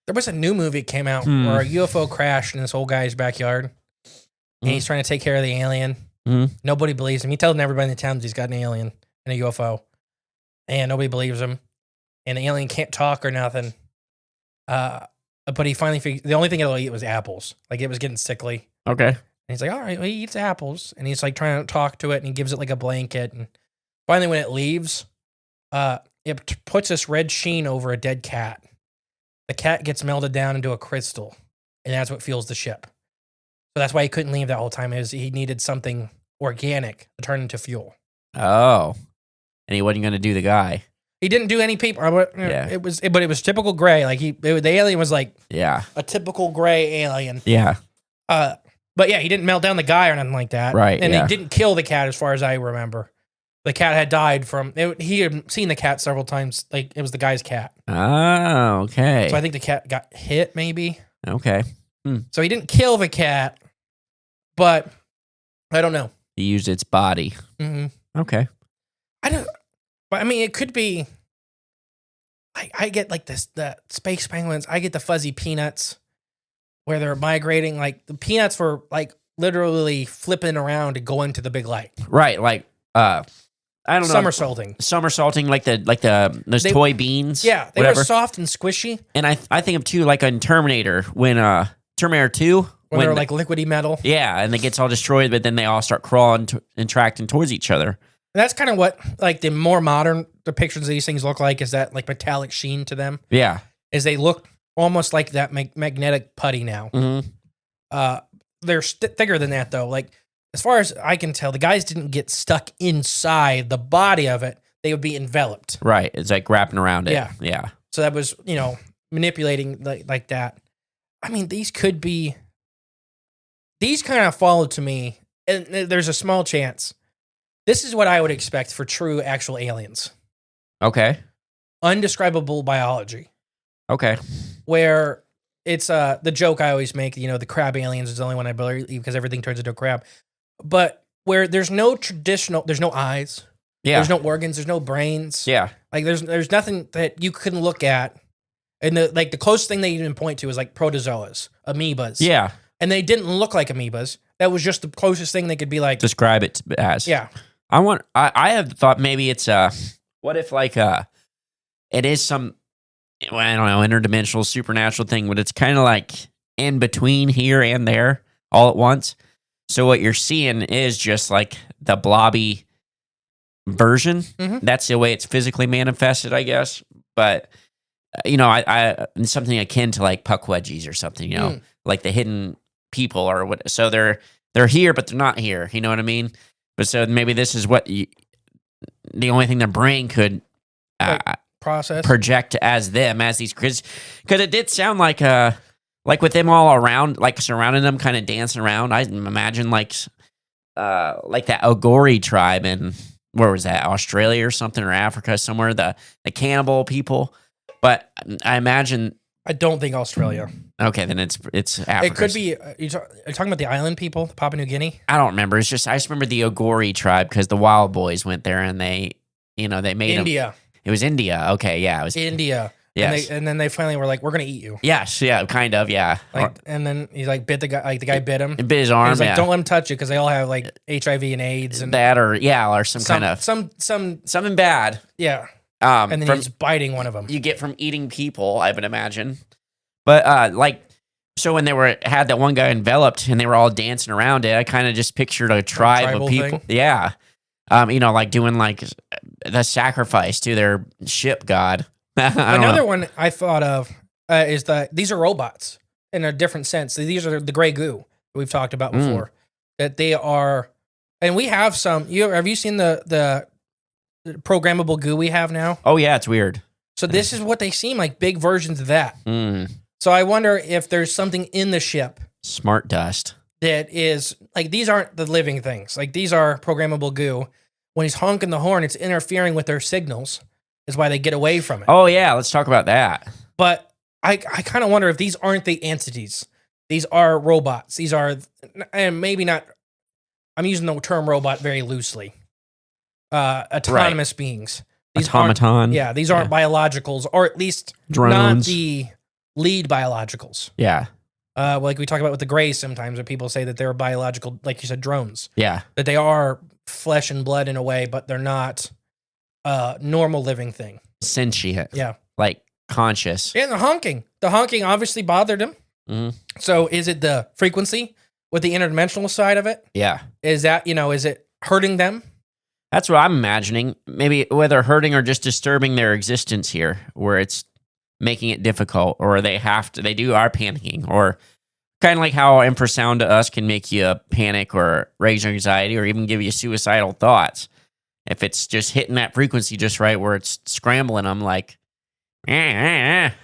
There was a new movie that came out where a UFO crashed in this old guy's backyard, and he's trying to take care of the alien. Nobody believes him. He tells everybody in the town that he's got an alien and a UFO, and nobody believes him. And the alien can't talk or nothing. But he finally figured the only thing it'll eat was apples. Like it was getting sickly.
Okay.
And he's like, all right, well, he eats apples. And he's like trying to talk to it, and he gives it like a blanket. And finally, when it leaves, it puts this red sheen over a dead cat. The cat gets melted down into a crystal, and that's what fuels the ship. So that's why he couldn't leave that whole time. Is he needed something organic to turn into fuel.
Oh. And he wasn't going to do the guy.
He didn't do any people.
Yeah.
It was typical gray. Like the alien was like
Yeah.
a typical gray alien.
Yeah.
But yeah, he didn't melt down the guy or nothing like that.
Right,
And
yeah.
he didn't kill the cat, as far as I remember. The cat had died from. He had seen the cat several times. Like it was the guy's cat.
Oh, okay.
So I think the cat got hit, maybe.
Okay.
So he didn't kill the cat, but I don't know.
He used its body. Okay.
I don't. But I mean, it could be. I get like the space penguins. I get the fuzzy peanuts, where they're migrating. Like the peanuts were like literally flipping around to go into the big light.
Right. Like I don't know. Somersaulting like those toy beans.
Yeah, they
whatever.
were soft and squishy.
And I think of too like in Terminator when Terminator 2
When they're like liquidy metal.
Yeah, and it gets all destroyed, but then they all start crawling and tracting towards each other.
And that's kind of what like the more modern depictions of these things look like. Is that like metallic sheen to them?
Yeah,
Is they look almost like that magnetic putty now. They're thicker than that though. Like as far as I can tell, the guys didn't get stuck inside the body of it. They would be enveloped.
Right. It's like wrapping around it.
Yeah.
Yeah.
So that was, manipulating like that. I mean, these kind of follow to me, and there's a small chance. This is what I would expect for true actual aliens.
Okay.
Undescribable biology.
Okay.
Where it's the joke I always make, the crab aliens is the only one I believe because everything turns into a crab. But where there's no eyes.
Yeah.
There's no organs, there's no brains.
Yeah.
Like there's nothing that you can look at. And the closest thing they even point to is like protozoas, amoebas.
Yeah.
And they didn't look like amoebas. That was just the closest thing they could be like.
Describe it as.
Yeah.
I have thought maybe it's what if like it is some, I don't know, interdimensional supernatural thing, but it's kind of like in between here and there all at once. So what you're seeing is just like the blobby version. That's the way it's physically manifested, I guess. But I something akin to like puck wedgies or something, like the hidden people or what. So they're here, but they're not here. You know what I mean? But so maybe this is what the only thing their brain could
process,
project as them, as these kids. Because it did sound like with them all around, like surrounding them, kind of dancing around. I imagine like that Ogori tribe in, where was that, Australia or something, or Africa somewhere, the cannibal people. But I imagine,
I don't think Australia.
Okay, then it's Africa.
It could be. Are you talking about the island people, Papua New Guinea?
I don't remember. I just remember the Ogori tribe because the Wild Boys went there and they made
India.
It was India. Okay, yeah, it was
India.
Yes.
And then they finally were like, "We're gonna eat you."
Yes, yeah, kind of, yeah.
And then he's like bit the guy. Like the guy bit him.
It bit his arm.
And he's like,
yeah.
"Don't let him touch you because they all have like HIV and AIDS and
that, or some kind of something bad."
Yeah.
And
then he's biting one of them.
You get from eating people, I would imagine. But so when they had that one guy enveloped and they were all dancing around it, I kind of just pictured a tribe of people.
Thing.
Yeah. Like doing like the sacrifice to their ship god.
Another one I thought of is these are robots in a different sense. These are the gray goo that we've talked about before. That they are, and we have some. Have you seen the programmable goo we have now?
Oh yeah, it's weird.
So this is what they seem like, big versions of that. So I wonder if there's something in the ship.
Smart dust.
That is, like, these aren't the living things. Like, these are programmable goo. When he's honking the horn, it's interfering with their signals. Is why they get away from it.
Oh yeah, let's talk about that.
But I kind of wonder if these aren't the entities. These are robots. These are, and maybe not, I'm using the term robot very loosely. Autonomous beings. These
Automaton.
These aren't biologicals, or at least
Drones.
not the lead biologicals.
Yeah.
Like we talk about with the Greys sometimes, where people say that they're biological, like you said, drones.
Yeah.
That they are flesh and blood in a way, but they're not normal living thing.
Sentient.
Yeah.
Like conscious.
And the honking. The honking obviously bothered him. So is it the frequency with the interdimensional side of it?
Yeah.
Is that, is it hurting them?
That's what I'm imagining. Maybe whether hurting or just disturbing their existence here, where it's making it difficult, or they are panicking, or kind of like how infrasound to us can make you panic or raise anxiety or even give you suicidal thoughts. If it's just hitting that frequency just right where it's scrambling them like, that's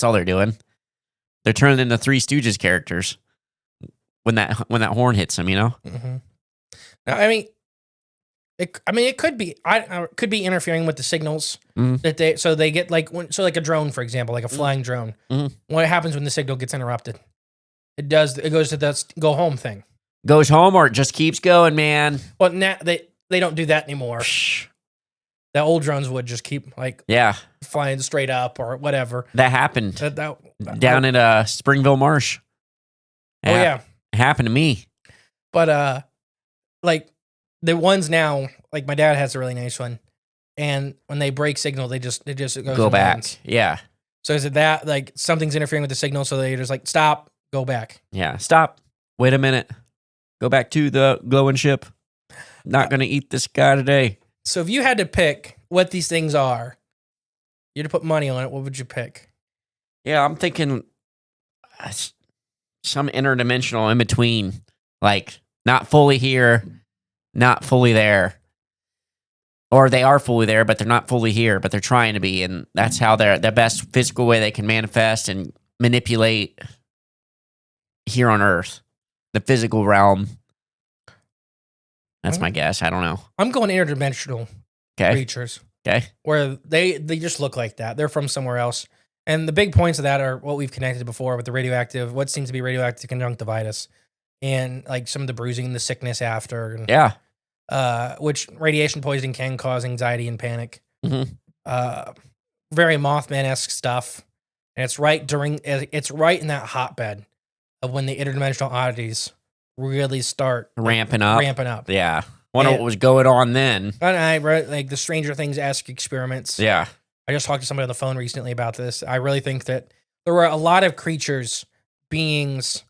all they're doing. They're turning into Three Stooges characters when that horn hits them,
Mm-hmm. I mean, it could be. Could be interfering with the signals that they get like a drone, for example, like a flying drone. What happens when the signal gets interrupted? It goes to the go home thing.
Goes home, or it just keeps going, man.
Well, now they don't do that anymore. The old drones would just keep flying straight up or whatever.
That happened down at Springville Marsh.
It
happened to me.
But like the ones now, like my dad has a really nice one, and when they break signal, it just
go back.
Lines.
Yeah.
So is it that like something's interfering with the signal, so they just like stop, go back?
Yeah. Stop. Wait a minute. Go back to the glowing ship. Not gonna eat this guy today.
So if you had to pick what these things are, you had to put money on it, what would you pick?
Yeah, I'm thinking some interdimensional in between, like not fully here, not fully there. Or they are fully there, but they're not fully here, but they're trying to be. And that's how the best physical way they can manifest and manipulate here on Earth, the physical realm. That's my guess. I don't know.
I'm going interdimensional creatures.
Okay.
Where they just look like that. They're from somewhere else. And the big points of that are what we've connected before with the radioactive, what seems to be radioactive conjunctivitis, and like some of the bruising and the sickness after. And, which radiation poisoning can cause anxiety and panic. Very Mothman-esque stuff. And it's right in that hotbed of when the interdimensional oddities really start
ramping up. Yeah. Wonder what was going on then.
And I read like the Stranger Things-esque experiments.
Yeah.
I just talked to somebody on the phone recently about this. I really think that there were a lot of creatures, beings,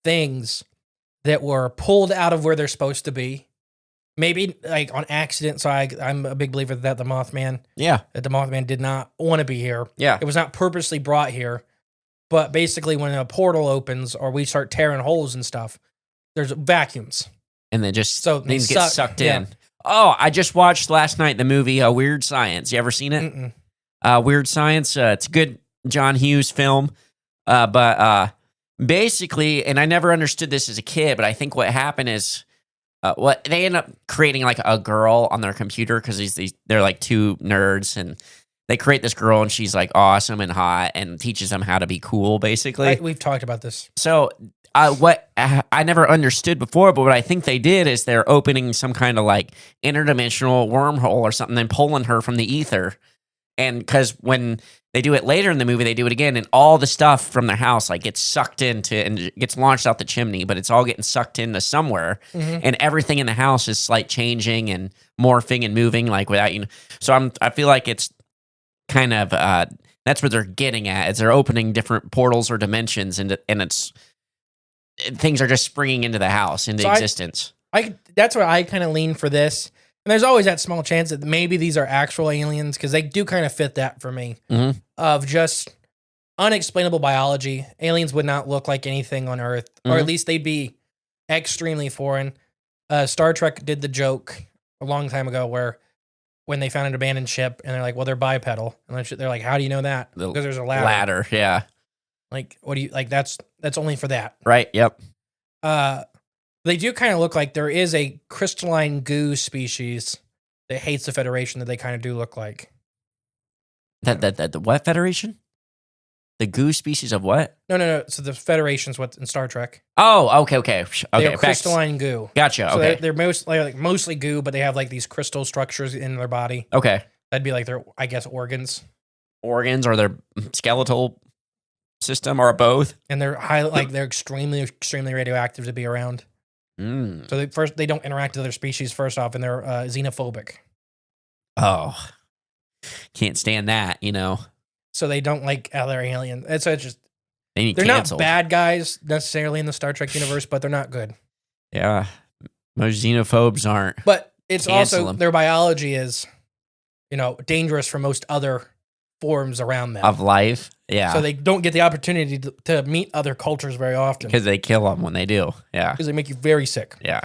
things that were pulled out of where they're supposed to be. Maybe like on accident. So I'm a big believer that the Mothman did not want to be here.
Yeah.
It was not purposely brought here. But basically when a portal opens or we start tearing holes and stuff, there's vacuums.
And then things get sucked in.
Yeah.
Oh, I just watched last night the movie Weird Science. You ever seen it? Weird Science. It's a good John Hughes film. But basically, and I never understood this as a kid, but I think what happened is what they end up creating like a girl on their computer because they're like two nerds, and they create this girl and she's like awesome and hot and teaches them how to be cool, basically.
We've talked about this.
So what I never understood before, but what I think they did is they're opening some kind of like interdimensional wormhole or something and pulling her from the ether. And because when they do it later in the movie, they do it again, and all the stuff from the house like gets sucked into and gets launched out the chimney, but it's all getting sucked into somewhere, and everything in the house is like changing and morphing and moving like without you. So I feel like it's kind of that's what they're getting at. Is they're opening different portals or dimensions, and it's things are just springing into the house into existence.
That's where I kind of lean for this. And there's always that small chance that maybe these are actual aliens because they do kind of fit that for me of just unexplainable biology. Aliens would not look like anything on Earth, or at least they'd be extremely foreign. Star Trek did the joke a long time ago where when they found an abandoned ship and they're like, well, they're bipedal. And they're like, how do you know that? Because there's a ladder.
Ladder, yeah.
Like, what do you, like, that's only for that.
Right, yep.
They do kind of look like there is a crystalline goo species that hates the Federation that they kind of do look like.
The what Federation? The goo species of what?
No. So the Federation's what's in Star Trek.
Oh, okay.
They're crystalline goo.
Gotcha.
So
Okay.
they're mostly goo, but they have like these crystal structures in their body.
Okay.
That'd be like their, I guess, organs.
Organs or their skeletal system or both.
And they're they're extremely radioactive to be around. So they don't interact with other species first off, and they're xenophobic.
Oh, can't stand that,
So they don't like other aliens. And so it's just
They need
they're
canceled.
not bad guys necessarily in the Star Trek universe, but they're not good.
Yeah, most xenophobes aren't.
But it's
Cancel
also
them.
their biology is, dangerous for most other forms around them
Of life. Yeah,
So they don't get the opportunity to meet other cultures very often
because they kill them when they do. Yeah,
because they make you very sick.
yeah,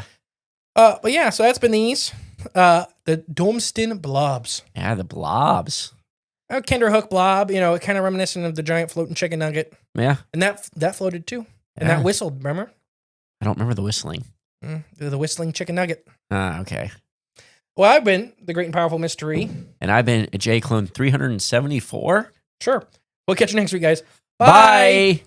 But yeah, so that's been these. The Domsten blobs.
yeah. The blobs.
A Kinderhook blob, kind of reminiscent of the giant floating chicken nugget.
Yeah,
And that floated too. And
Yeah.
that whistled, remember?
I don't remember the whistling.
The whistling chicken nugget.
Okay.
Well, I've been the great and powerful mystery.
And I've been a J Clone 374.
Sure. We'll catch you next week, guys.
Bye.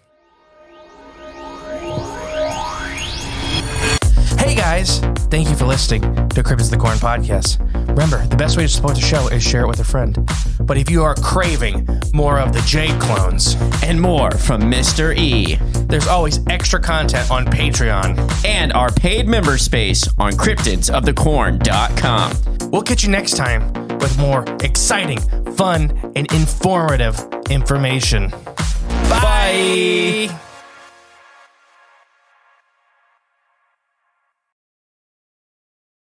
Hey guys, thank you for listening to Cryptids the Corn podcast. Remember, the best way to support the show is share it with a friend. But if you are craving more of the J clones
And more from Mr. E.
there's always extra content on Patreon.
And our paid member space on cryptidsofthecorn.com.
We'll catch you next time with more exciting, fun, and informative information. Bye.